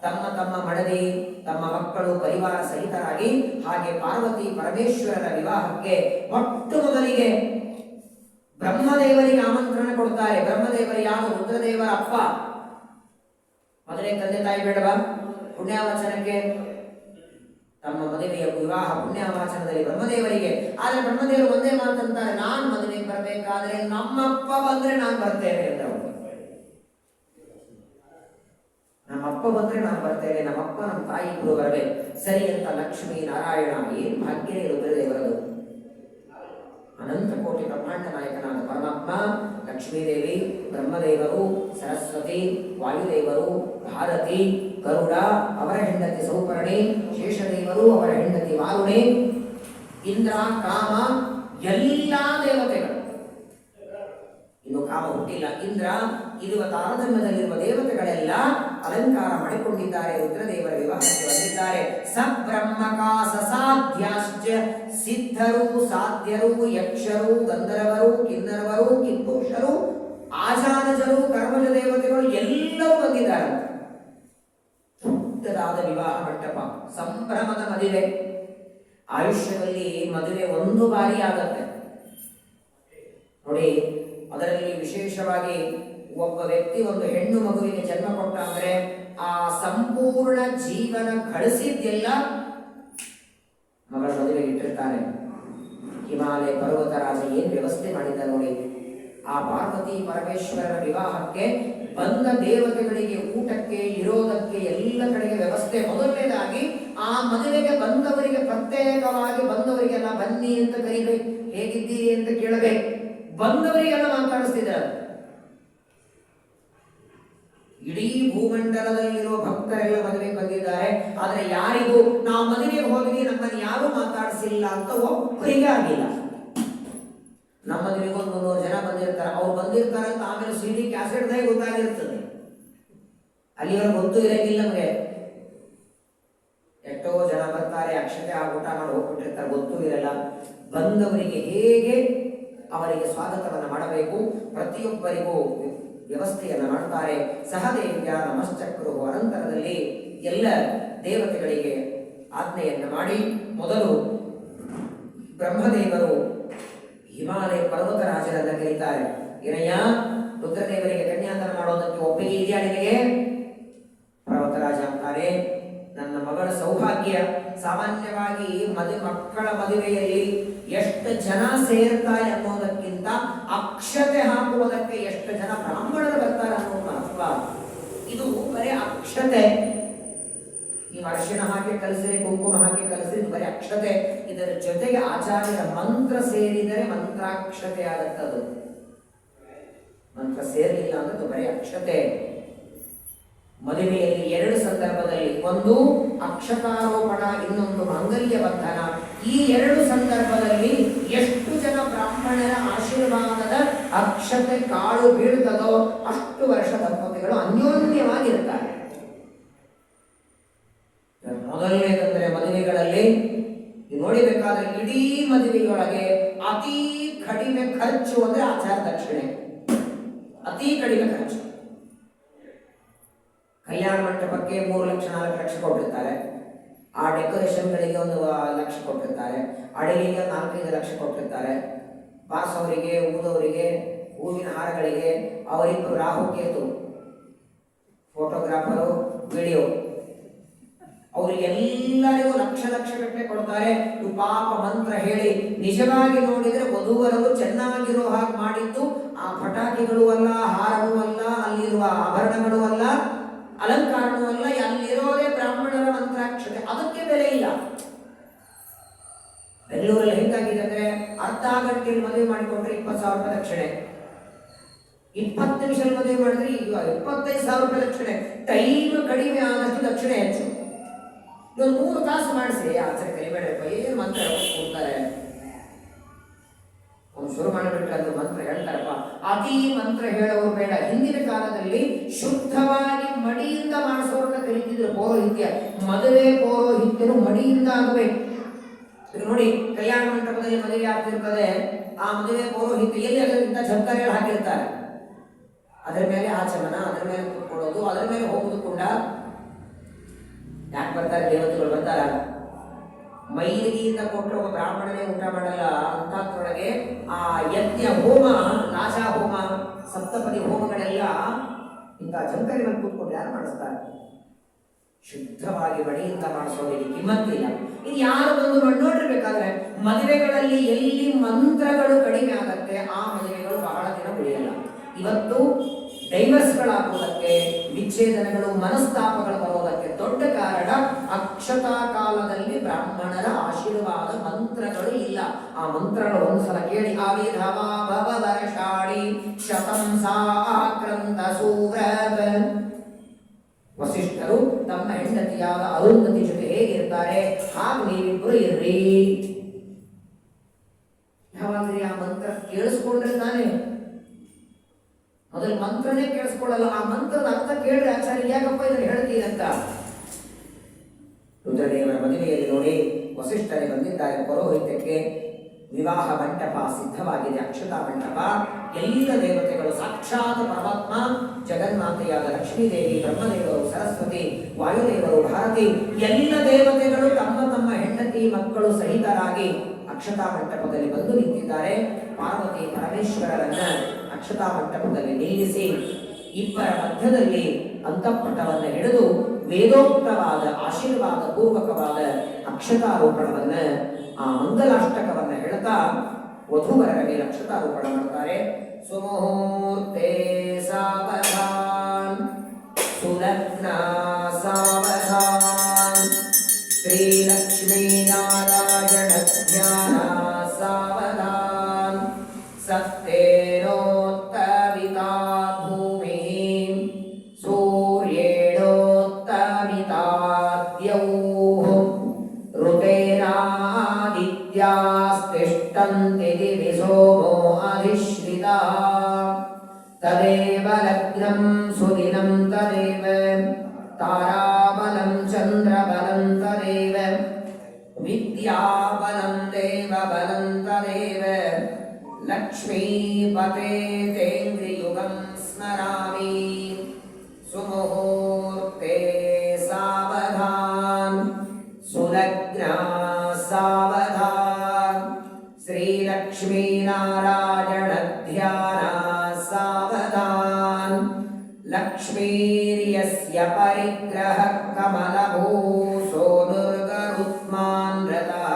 ತಮ್ಮ ತಮ್ಮ ಮಡದಿ, ತಮ್ಮ ಮಕ್ಕಳು, ಪರಿವಾರ ಸಹಿತರಾಗಿ, ಹಾಗೆ ಪಾರ್ವತಿ ಪರಮೇಶ್ವರರ ವಿವಾಹಕ್ಕೆ ಮೊಟ್ಟ ಮೊದಲಿಗೆ ಬ್ರಹ್ಮದೇವರಿಗೆ ಆಮಂತ್ರಣ ಕೊಡ್ತಾರೆ. ಬ್ರಹ್ಮದೇವರು ಯಾರು? ರುದ್ರದೇವರ ಅಪ್ಪ. ಮೊದಲೇ ತಂದೆ ತಾಯಿ ಬೇಡವಾ ಪುಣ್ಯಾವಚನಕ್ಕೆ? ತಮ್ಮ ಮದುವೆಯ ವಿವಾಹ ಪುಣ್ಯಾವಾಚನದಲ್ಲಿ ಬ್ರಹ್ಮದೇವರಿಗೆ. ಆದರೆ ಬ್ರಹ್ಮದೇವರು ಒಂದೇ ಮಾತಂತಾರೆ, ನಾನು ಮದುವೆಗೆ ಬರಬೇಕಾದ್ರೆ ನಮ್ಮಪ್ಪ ಬಂದ್ರೆ ನಾನು ಬರ್ತೇನೆ ಅಂತ. ನಮ್ಮಪ್ಪ ಬಂದ್ರೆ ನಾನು ಬರ್ತೇನೆ, ನಮ್ಮಪ್ಪ ನಮ್ಮ ತಾಯಿ ಇಬ್ರು ಬರಬೇಕು, ಸರಿ ಅಂತ ಲಕ್ಷ್ಮೀ ನಾರಾಯಣ, ಏನ್ ಭಾಗ್ಯ ರುದ್ರದೇವರದು. ಅನಂತ ಕೋಟಿ ಬ್ರಹ್ಮಾಂಡ ನಾಯಕನಾದ ಪರಮಾತ್ಮ, ಲಕ್ಷ್ಮೀದೇವಿ, ಬ್ರಹ್ಮದೇವರು, ಸರಸ್ವತಿ, ವಾಯುದೇವರು, ಭಾರತಿ, ಗರುಡ, ಅವರ ಹೆಂಡತಿ ಸೌಪರ್ಣಿ, ಶೇಷದೇವರು, ವಾಯು, ಅವರ ಹೆಂಡತಿ ವಾರುಣಿ, ಇಂದ್ರ, ಕಾಮ, ಎಲ್ಲ ದೇವತೆಗಳು. ಇನ್ನು ಕಾಮ ಹುಟ್ಟಿಲ್ಲ. ಇಂದ್ರ ಇರುವ ತಾರತಮ್ಯದಲ್ಲಿರುವ ದೇವತೆಗಳೆಲ್ಲ ಅಲಂಕಾರ ಮಾಡಿಕೊಂಡಿದ್ದಾರೆ. ರುದ್ರದೇವರ ವಿವಾಹಕ್ಕೆ ಬಂದಿದ್ದಾರೆ. ಸಬ್ರಹ್ಮಕಾಸ ಸಾಧ್ಯಾಶ್ಚ ಸಿದ್ಧರು, ಸಾಧ್ಯರು, ಯಕ್ಷರು, ಗಂಧರ್ವರು, ಕಿನ್ನರವರು, ಕಿಂಪುರುಷರು, ಆಜಾನಜರು, ಕರ್ಮಜ ದೇವತೆಗಳು ಎಲ್ಲರೂ ಬಂದಿದ್ದಾರೆ. ದೊಡ್ಡದಾದ ವಿವಾಹ ಮಂಟಪ, ಸಂಭ್ರಮದ ಮದುವೆ. ಆಯುಷ್ಯದಲ್ಲಿ ಮದುವೆ ಒಂದು ಬಾರಿ ಆಗತ್ತೆ ನೋಡಿ. ಅದರಲ್ಲಿ ವಿಶೇಷವಾಗಿ ಒಬ್ಬ ವ್ಯಕ್ತಿ ಒಂದು ಹೆಣ್ಣು ಮಗುವಿಗೆ ಜನ್ಮ ಕೊಟ್ಟ ಅಂದ್ರೆ ಆ ಸಂಪೂರ್ಣ ಜೀವನ ಗಳಿಸಿದ್ದೆಲ್ಲ ಮಗಳ ಮದುವೆಗೆ ಇಟ್ಟಿರ್ತಾನೆ. ಹಿಮಾಲಯ ಪರ್ವತರಾಜ ಏನ್ ವ್ಯವಸ್ಥೆ ಮಾಡಿದ್ದ ನೋಡಿ. ಆ ಪಾರ್ವತಿ ಪರಮೇಶ್ವರನ ವಿವಾಹಕ್ಕೆ ಬಂದ ದೇವತೆಗಳಿಗೆ ಊಟಕ್ಕೆ, ಇರೋದಕ್ಕೆ ಎಲ್ಲ ಕಡೆಗೆ ವ್ಯವಸ್ಥೆ. ಮೊದಲನೇದಾಗಿ ಆ ಮದುವೆಗೆ ಬಂದವರಿಗೆ ಪ್ರತ್ಯೇಕವಾಗಿ ಬಂದವರಿಗೆಲ್ಲ ಬನ್ನಿ ಅಂತ ಕರಿಬೇಕು, ಹೇಗಿದ್ದೀರಿ ಅಂತ ಕೇಳಬೇಕು. ಬಂದವರಿಗೆಲ್ಲ ಮಾತಾಡಿಸ್ತಿದ್ದಾರೆ. ಇಡೀ ಭೂಮಂಡಲದಲ್ಲಿರುವ ಭಕ್ತರೆಲ್ಲ ಮದುವೆಗೆ ಬಂದಿದ್ದಾರೆ. ಆದ್ರೆ ಯಾರಿಗೂ ನಾವು ಮದುವೆಗೆ ಹೋಗಿ ನಮ್ಮನ್ನು ಯಾರು ಮಾತಾಡಿಸಿಲ್ಲ ಅಂತ ಒಬ್ಬರಿಗೆ ಆಗಿಲ್ಲ. ನಮ್ಮ ಮದುವೆಗೆ 100 ಜನ ಬಂದಿರ್ತಾರೆ. ಅವ್ರು ಬಂದಿರ್ತಾರೆ ಅಂತ ಆಮೇಲೆ CD ಕ್ಯಾಸೆಟ್ದಾಗ ಗೊತ್ತಾಗಿರ್ತದೆ. ಅಲ್ಲಿಯವರು ಗೊತ್ತೂ ಇರಂಗಿಲ್ಲ ನಮಗೆ. ಎಷ್ಟೋ ಜನ ಬರ್ತಾರೆ, ಅಕ್ಷತೆ ಊಟ ಮಾಡಿ ಹೋಗ್ಬಿಟ್ಟಿರ್ತಾರೆ, ಗೊತ್ತೂ ಇರಲ್ಲ. ಬಂದವರಿಗೆ ಹೇಗೆ ಅವರಿಗೆ ಸ್ವಾಗತವನ್ನು ಮಾಡಬೇಕು, ಪ್ರತಿಯೊಬ್ಬರಿಗೂ ವ್ಯವಸ್ಥೆಯನ್ನು ಮಾಡ್ತಾರೆ. ಸಹದೇವ್ಯ ನಮಶ್ಚಕ್ರು ಅನಂತರದಲ್ಲಿ ಎಲ್ಲ ದೇವತೆಗಳಿಗೆ ಆಜ್ಞೆಯನ್ನು ಮಾಡಿ, ಮೊದಲು ಬ್ರಹ್ಮದೇವರು ಹಿಮಾಲಯ ಪರ್ವತರಾಜರನ್ನ ಕರೀತಾರೆ. ಏನಯ್ಯ, ರುದ್ರದೇವರಿಗೆ ಕನ್ಯಾದಾನ ಮಾಡೋದಕ್ಕೆ ಒಪ್ಪಿಗೆ ಇದೆಯಾ ನಿನಗೆ? ಪರ್ವತರಾಜ ಅಂತಾರೆ, ನನ್ನ ಮಗಳ ಸೌಭಾಗ್ಯ. ಸಾಮಾನ್ಯವಾಗಿ ಮಕ್ಕಳ ಮದುವೆಯಲ್ಲಿ ಎಷ್ಟು ಜನ ಸೇರ್ತಾರೆ ಅನ್ನೋದಕ್ಕಿಂತ ಅಕ್ಷತೆ ಹಾಕುವುದಕ್ಕೆ ಎಷ್ಟು ಜನ ಬ್ರಾಹ್ಮಣರು ಬರ್ತಾರೆ ಅನ್ನೋ ಮಹತ್ವ. ಇದು ಬರೀ ಅಕ್ಷತೆ. ನೀವು ಅರಿಶಿಣ ಹಾಕಿ ಕಲಿಸಿರಿ, ಕುಂಕುಮ ಹಾಕಿ ಕಲಿಸಿರಿ, ಇದು ಬರೀ ಅಕ್ಷತೆ. ಇದರ ಜೊತೆಗೆ ಆಚಾರ್ಯರ ಮಂತ್ರ ಸೇರಿದರೆ ಮಂತ್ರಾಕ್ಷತೆ ಆಗುತ್ತದು. ಮಂತ್ರ ಸೇರಲಿಲ್ಲ ಅಂದ್ರೆ ಬರೀ ಅಕ್ಷತೆ. ಮದುವೆಯಲ್ಲಿ 2 ಸಂದರ್ಭದಲ್ಲಿ, ಒಂದು ಅಕ್ಷತಾರೋಪಣ, ಇನ್ನೊಂದು ಮಾಂಗಲ್ಯ ಬಂಧನ. ಈ 2 ಸಂದರ್ಭದಲ್ಲಿ ಎಷ್ಟು ಜನ ಬ್ರಾಹ್ಮಣರ ಆಶೀರ್ವಾದದ ಅಕ್ಷತೆ ಕಾಳು ಬೀಳ್ತದೋ ಅಷ್ಟು ವರ್ಷ ದಂಪತಿಗಳು ಅನ್ಯೋನ್ಯವಾಗಿರ್ತಾರೆ. ಮೊದಲನೇದಂದ್ರೆ ಮದುವೆಗಳಲ್ಲಿ ನೋಡಿಬೇಕಾದ್ರೆ ಇಡೀ ಮದುವೆಯೊಳಗೆ ಅತಿ ಕಡಿಮೆ ಖರ್ಚು ಅಂದ್ರೆ ಆಚಾರ ದಕ್ಷಿಣೆ. ಅತಿ ಕಡಿಮೆ ಖರ್ಚು. ಕಲ್ಯಾಣ ಮಂಟಪಕ್ಕೆ 3 ಲಕ್ಷ 4 ಲಕ್ಷ ಕೊಟ್ಟಿರ್ತಾರೆ. ಆ ಡೆಕೋರೇಷನ್ಗಳಿಗೆ 1 ಲಕ್ಷ ಕೊಟ್ಟಿರ್ತಾರೆ. ಅಡಿಗೆಗೆ 4-5 ಲಕ್ಷ ಕೊಟ್ಟಿರ್ತಾರೆ. ಬಾಸವರಿಗೆ, ಊದವರಿಗೆ, ಹೂವಿನ ಹಾರಗಳಿಗೆ, ಅವರಿಬ್ಬರು ರಾಹುಕೇತು, ಫೋಟೋಗ್ರಾಫರು, ವಿಡಿಯೋ, ಅವರಿಗೆಲ್ಲರಿಗೂ ಲಕ್ಷ ಗಟ್ಟಲೆ ಕೊಡ್ತಾರೆ. ಇವು ಪಾಪ ಮಂತ್ರ ಹೇಳಿ ನಿಜವಾಗಿ ನೋಡಿದ್ರೆ ವಧುವರರು ಚೆನ್ನಾಗಿರೋ ಹಾಗೆ ಮಾಡಿದ್ದು ಆ ಪಟಾಕಿಗಳು ಅಲ್ಲ, ಹಾರವೂ ಅಲ್ಲ, ಅಲ್ಲಿರುವ ಆಭರಣಗಳು ಅಲ್ಲ, ಅಲಂಕಾರವೂ ಅಲ್ಲ, ಅಲ್ಲಿರೋದೇ ಬ್ರಾಹ್ಮಣರ ಮಂತ್ರಾಕ್ಷತೆ. ಅದಕ್ಕೆ ಬೆಲೆ ಇಲ್ಲ. ಬೆಂಗಳೂರಲ್ಲಿ ಹೆಂಗಾಗಿದೆ ಅಂದ್ರೆ ಅರ್ಧ ಗಂಟೆಯಲ್ಲಿ ಮದುವೆ ಮಾಡಿಕೊಂಡ್ರೆ 20,000 ರೂಪಾಯಿ ದಕ್ಷಿಣೆ, 20 ನಿಮಿಷದಲ್ಲಿ ಮದುವೆ ಮಾಡಿದ್ರೆ 25,000 ರೂಪಾಯಿ ದಕ್ಷಿಣೆ. ಟೈಮ್ ಕಡಿಮೆ ಆದಷ್ಟು ದಕ್ಷಿಣೆ ಹೆಚ್ಚು. ಇವಾಗ 3 ತಾಸು ಮಾಡಿಸಿ ಆಚರಣೆ ಕಲಿಬೇಡಪ್ಪ, ಏನು ಮಂತ್ರ ಕೊಡ್ತಾರೆ. ಒಂದು ಶುರು ಮಾಡಿಬಿಟ್ರೆ ಅದು ಮಂತ್ರ ಹೇಳ್ತಾರಪ್ಪ. ಅತಿ ಮಂತ್ರ ಹೇಳೋರು ಬೇಡ. ಹಿಂದಿನ ಕಾಲದಲ್ಲಿ ಶುದ್ಧವಾಗಿ ಮಡಿಯಿಂದ ಮಾಡಿಸೋರನ್ನ ಕರೀತಿದ್ರು ಪೌರೋಹಿತ್ಯ. ಮದುವೆ ಪೌರೋಹಿತ್ಯನು ಮಡಿಯಿಂದ ಆಗಬೇಕು. ನೋಡಿ, ಕಲ್ಯಾಣ ಮಂಟಪದಲ್ಲಿ ಮದುವೆ ಆಗ್ತಿರ್ತದೆ. ಆ ಮದುವೆ ಪೌರೋಹಿತ್ಯ ಎಲ್ಲಿ ಅದರಿಂದ ಝಂಕಾರಿಗಳು ಹಾಕಿರ್ತಾರೆ. ಅದರ ಮೇಲೆ ಆಚಮನ, ಅದರ ಮೇಲೆ ಕುತ್ಕೊಳ್ಳೋದು, ಅದರ ಮೇಲೆ ಹೋಗುದು ಕೂಡ. ಯಾಕೆ ಬರ್ತಾರೆ ದೇವತೆಗಳು? ಬರ್ತಾರ ಮೈಲಿಗೆಯಿಂದ ಕೊಟ್ಟರೆ ಒಬ್ಬ ಬ್ರಾಹ್ಮಣನೇ ಊಟ ಮಾಡಲ್ಲ. ಅಂತದ್ರೊಳಗೆ ಆ ಯಜ್ಞ ಹೋಮ, ನಾಶಾ ಹೋಮ, ಸಪ್ತಪದಿ ಹೋಮಗಳೆಲ್ಲ ಇಂಥ ಝಂಕಾರಿ ಮೇಲೆ ಕೂತ್ಕೊಂಡು ಯಾರು ಮಾಡಿಸ್ತಾರೆ? ಶುದ್ಧವಾಗಿ ಮಡಿಯಿಂದ ಮಾಡಿಸೋರಿಗೆ ಕಿಮ್ಮತ್ತಿಲ್ಲ. ಇದು ಯಾರು ಬಂದು ನೋಡಿರ್ಬೇಕಾದ್ರೆ ಮದುವೆಗಳಲ್ಲಿ ಎಲ್ಲಿ ಮಂತ್ರಗಳು ಕಡಿಮೆ ಆಗತ್ತೆ ಆ ಮದುವೆಗಳು ಬಹಳ ದಿನ ಉಳಿಯಲ್ಲ. ಇವತ್ತು ಡೈವರ್ಸ್ಗಳಾಗುವುದಕ್ಕೆ, ವಿಚ್ಛೇದನಗಳು, ಮನಸ್ತಾಪಗಳು ಬರುವುದಕ್ಕೆ ದೊಡ್ಡ ಕಾರಣ ಅಕ್ಷತಾ ಕಾಲದಲ್ಲಿ ಬ್ರಾಹ್ಮಣರ ಆಶೀರ್ವಾದ ಮಂತ್ರಗಳು ಇಲ್ಲ. ಆ ಮಂತ್ರಗಳು ಒಂದ್ಸಲ ಕೇಳಿ, ಆವಿರ್ಭವ ಭವ ವರ್ಷಾಣಿ ಶತಂ ಸಾಕ್ರಂತ ಸೂವ್ರತ. ವಸಿಷ್ಠರು ತಮ್ಮ ಹೆಂಡತಿಯಾದ ಅರುಂಧತಿ ಜೊತೆ ಹೇಗಿರ್ತಾರೆ ಹಾಗೆ ನೀವಿಬ್ಬರು ಇರ್ರಿ. ಯಾವಾಗ್ರಿ ಆ ಮಂತ್ರ ಕೇಳಿಸ್ಕೊಂಡ್ರೆ ತಾನೇ, ಮೊದಲು ಮಂತ್ರನೇ ಕೇಳಿಸ್ಕೊಳ್ಳಲ್ಲ, ಆ ಮಂತ್ರದ ಅರ್ಥ ಕೇಳ್ರಿ ಆಚಾರ್ಯ ಯಾಕಪ್ಪ ಇದನ್ನು ಹೇಳ್ತೀನಿ ಅಂತ. ರುದ್ರದೇವರ ಮದುವೆಯಲ್ಲಿ ನೋಡಿ ವಸಿಷ್ಠರೇ ಬಂದಿದ್ದಾರೆ ಪೌರೋಹಿತ್ಯಕ್ಕೆ. ವಿವಾಹ ಮಂಟಪ ಸಿದ್ಧವಾಗಿದೆ, ಅಕ್ಷತಾ ಮಂಟಪ. ಎಲ್ಲ ದೇವತೆಗಳು, ಸಾಕ್ಷಾತ್ ಪರಮಾತ್ಮ ಜಗನ್ಮಾತೆಯಾದ ಲಕ್ಷ್ಮೀದೇವಿ, ಬ್ರಹ್ಮದೇವರು, ಸರಸ್ವತಿ, ವಾಯುದೇವರು, ಭಾರತಿ, ಎಲ್ಲ ದೇವತೆಗಳು ತಮ್ಮ ತಮ್ಮ ಹೆಂಡತಿ ಮಕ್ಕಳು ಸಹಿತರಾಗಿ ಅಕ್ಷತಾ ಮಂಟಪದಲ್ಲಿ ಬಂದು ನಿಂತಿದ್ದಾರೆ. ಪಾರ್ವತಿ ಪರಮೇಶ್ವರರನ್ನ ಅಕ್ಷತಾ ಮಂಟಪದಲ್ಲಿ ನಿಲ್ಲಿಸಿ ಇಬ್ಬರ ಮಧ್ಯದಲ್ಲಿ ಅಂತಃಪಟವನ್ನು ಹಿಡಿದು ವೇದೋಕ್ತವಾದ ಆಶೀರ್ವಾದ ಪೂರ್ವಕವಾದ ಅಕ್ಷತಾರೋಪಣವನ್ನ, ಆ ಮಂಗಲಾಷ್ಟಕವನ್ನ ಹೇಳ್ತಾ ವಧುವರರ ಮೇಲೆ ಅಕ್ಷತಾರೋಪಣ ಮಾಡ್ತಾರೆ. ಸುಮುಹೂರ್ತೆ ಸಾವಧಾನ್ ಸುಲಗ್ನ ಸಾವಧಾನ್ ಶ್ರೀಲಕ್ಷ್ಮೀ ನಾರಾಯಣ ಧ್ಯಾನ ಸಾವಧಾನ್ ಸತ್ಯೇನೋತ್ತವಿತಾ ಭೂಮಿ ಸೂರ್ಯೇಣೋತ್ತವಿತಾ ದ್ಯೌಃ ಋತೇನಾದಿತ್ಯಾಸ್ತಿಷ್ಠಂತಿ ದಿವಿ ಸೋಮೋ ಅಧಿಶ್ರಿತಃ ತದೇವ ಲಗ್ನಂ ಸುದಿನಂ ತದೇವ ತಾರಾಬಲಂ ಚಂದ್ರಬಲಂ ತದೇವ ವಿದ್ಯಾಬಲಂ ದೇವಬಲಂ ತದೇವ ಲಕ್ಷ್ಮೀಪತೆ ತೇಂದ್ರಿಯುಗಂ ಸ್ಮರಾಮಿ. ಸುಮುಹೂರ್ತೆ ಸಾವಧಾನ್ ಸುಲಗ್ನ ಸಾವಧಾನ್ ಶ್ರೀಲಕ್ಷ್ಮೀನಾರಾಯಣ ಧ್ಯಾನ ಸಾವಧಾನ್ ಲಕ್ಷ್ಮೀರ್ಯಸ್ಯ ಪರಿಗ್ರಹ ಕಮಲಭೂಸೋ ದುರ್ಗರುತ್ಮಾನ್ ರತಃ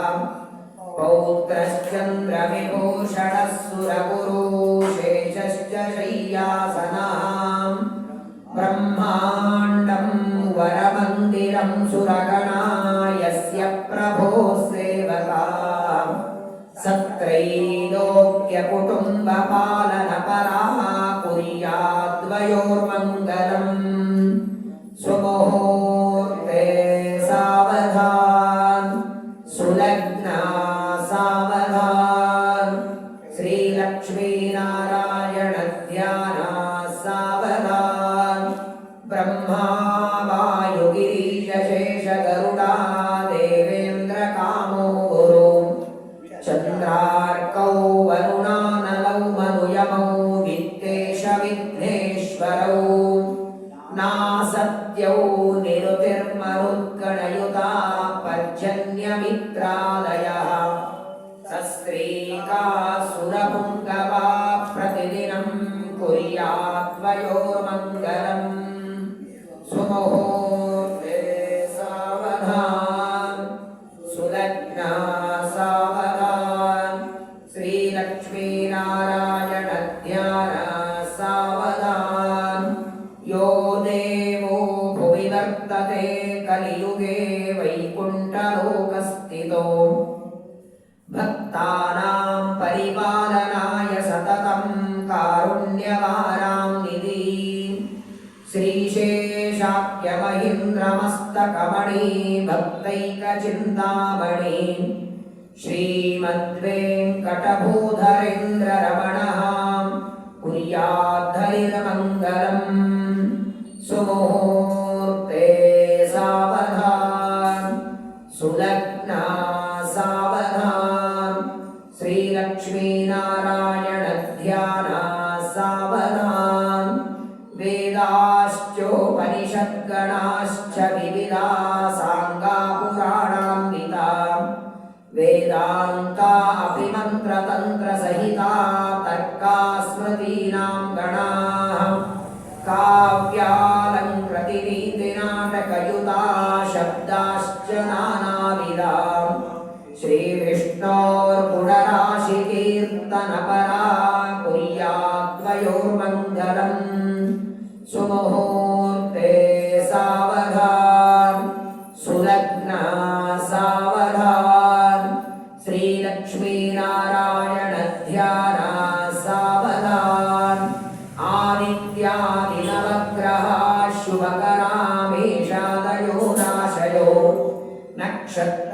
ಪೌತ್ರಶ್ಚಂದ್ರ ವಿಭೂಷಣಃ ಸುರಗುರು ಶೇಷಶ್ಚ ಶಯ್ಯಾಸನಃ ಬ್ರಹ್ಮಾಂಡಂ ವರಮಂದಿರಂ ಸುರಗಣಾ ಯಸ್ಯ ಪ್ರಭೋ ಸೇವಕಾಃ ಸತ್ರೈಲೋಕ್ಯ ಕುಟುಂಬ ಪಾಲನ ಪರಾಃ ಕುರ್ಯಾದ್ವಯೋರ್ಮಂಗಲಂ. ಸುಮುಹೂರ್ತೆ ಸಾವಧಾನ್ ಸುಲಗ್ನ ಸಾವಧಾನ್ ಶ್ರೀಲಕ್ಷ್ಮೀನಾರಾಯಣ ಧ್ಯಾನ ಸಾವಧಾನ್ ಬ್ರಹ್ಮಾ ವಾಯುಗಿರೀಶ ಶೇಷ ಗರುಡಾ ದೇವೇಂದ್ರ ಕಾಮೋ ಗುರು ಚಂದ್ರಾರ್ಕೌ ವರುಣಾನಲೌ ಮನುಯಮೌ ವಿತ್ತೇಶ ವಿಘ್ನೇಶ್ವರೌ ನಾಸತ್ಯೌ ನಿರುತಿರ್ಮರುತ್ಕಣಯುತಾ ಪರ್ಜನ್ಯಮಿತ್ರಾಲಯಃ ಸಸ್ತ್ರೀಕಾ ಸುರಪುಂಗವಾ ಪ್ರತಿದಿನಂ ಕುರ್ಯಾದ್ವಯೋರ್ಮಂಗಲಂ. ಸುಮುಹೂರ್ತೆ ಸಾವಧಾನ್ ಸುಲಗ್ನ ಸಾವಧಾನ್ ಶ್ರೀಲಕ್ಷ್ಮೀನಾರಾಯಣ ಧ್ಯಾನ ಸಾವಧಾನ್ ಯೋ ದೇವೋ ಭುವಿ ವರ್ತತೆ ಕಲಿಯುಗೆ ವೈಕುಂಠಲೋಕಸ್ಥಿತೋ ಭಕ್ತಾನಾಂ ಪರಿಪಾಲನಾಯ ಸತತಂ ಕಾರುಣ್ಯವಾರಾಂ ನಿಧಿ ಶ್ರೀಶೇಷಾಖ್ಯ ಮಹೀಂದ್ರಮಸ್ತಕಮಣಿ ಭಕ್ತೈಕಚಿಂತಾಮಣಿ ಶ್ರೀಮದ್ವೆಂಕಟಭೂಧರೇಂದ್ರ ರಮಣಃ ಕುರ್ಯಾದ್ಧರಿರ್ಮಂಗಲಂ. ಸುಮುಹೂರ್ತೆ ಸಾವಧಾನ್ ಸುಲಗ್ನ ಸಾವಧಾನ್ ಶ್ರೀಲಕ್ಷ್ಮೀನಾರಾಯಣ ಧ್ಯಾನ ಸಾವಧಾನ್ ವೇದಾಶ್ಚೋಪನಿಷದ್ಗಣಾಶ್ಚ ವಿವಿಧಾ ಸಾಂಗಾ ಪುರಾಣಾನ್ವಿತಾ ವೇದಾಂತ ಅಭಿಮಂತ್ರತಂತ್ರ ಸಹಿತಾ ತರ್ಕಾ ಸ್ಮೃತೀನಾಂ ಗಣಾಃ ಕಾವ್ಯಾಲಂಕೃತಿ ನೀತಿನಾಟಕಯುತಾ ಶಬ್ದಾಶ್ಚ ನಾನಾವಿಧಾ ಶ್ರೀವಿಷ್ಣೋರ್ಗುಣರಾಶಿಕೀರ್ತನಪರಾ ಕುರ್ಯಾದ್ವಯೋರ್ಮಂಗಲಂ. ಸುಮುಹೂರ್ತೆ ಸಾವಧಾನ್ ಸುಲಗ್ನ ಸಾವಧಾನ್ ಶ್ರೀಲಕ್ಷ್ಮೀನಾರಾಯಣ ಧ್ಯಾನ ಸಾವಧಾನ್ ಆದಿತ್ಯಾದಿನವಗ್ರಹ ಶುಭಕರಾಮಿ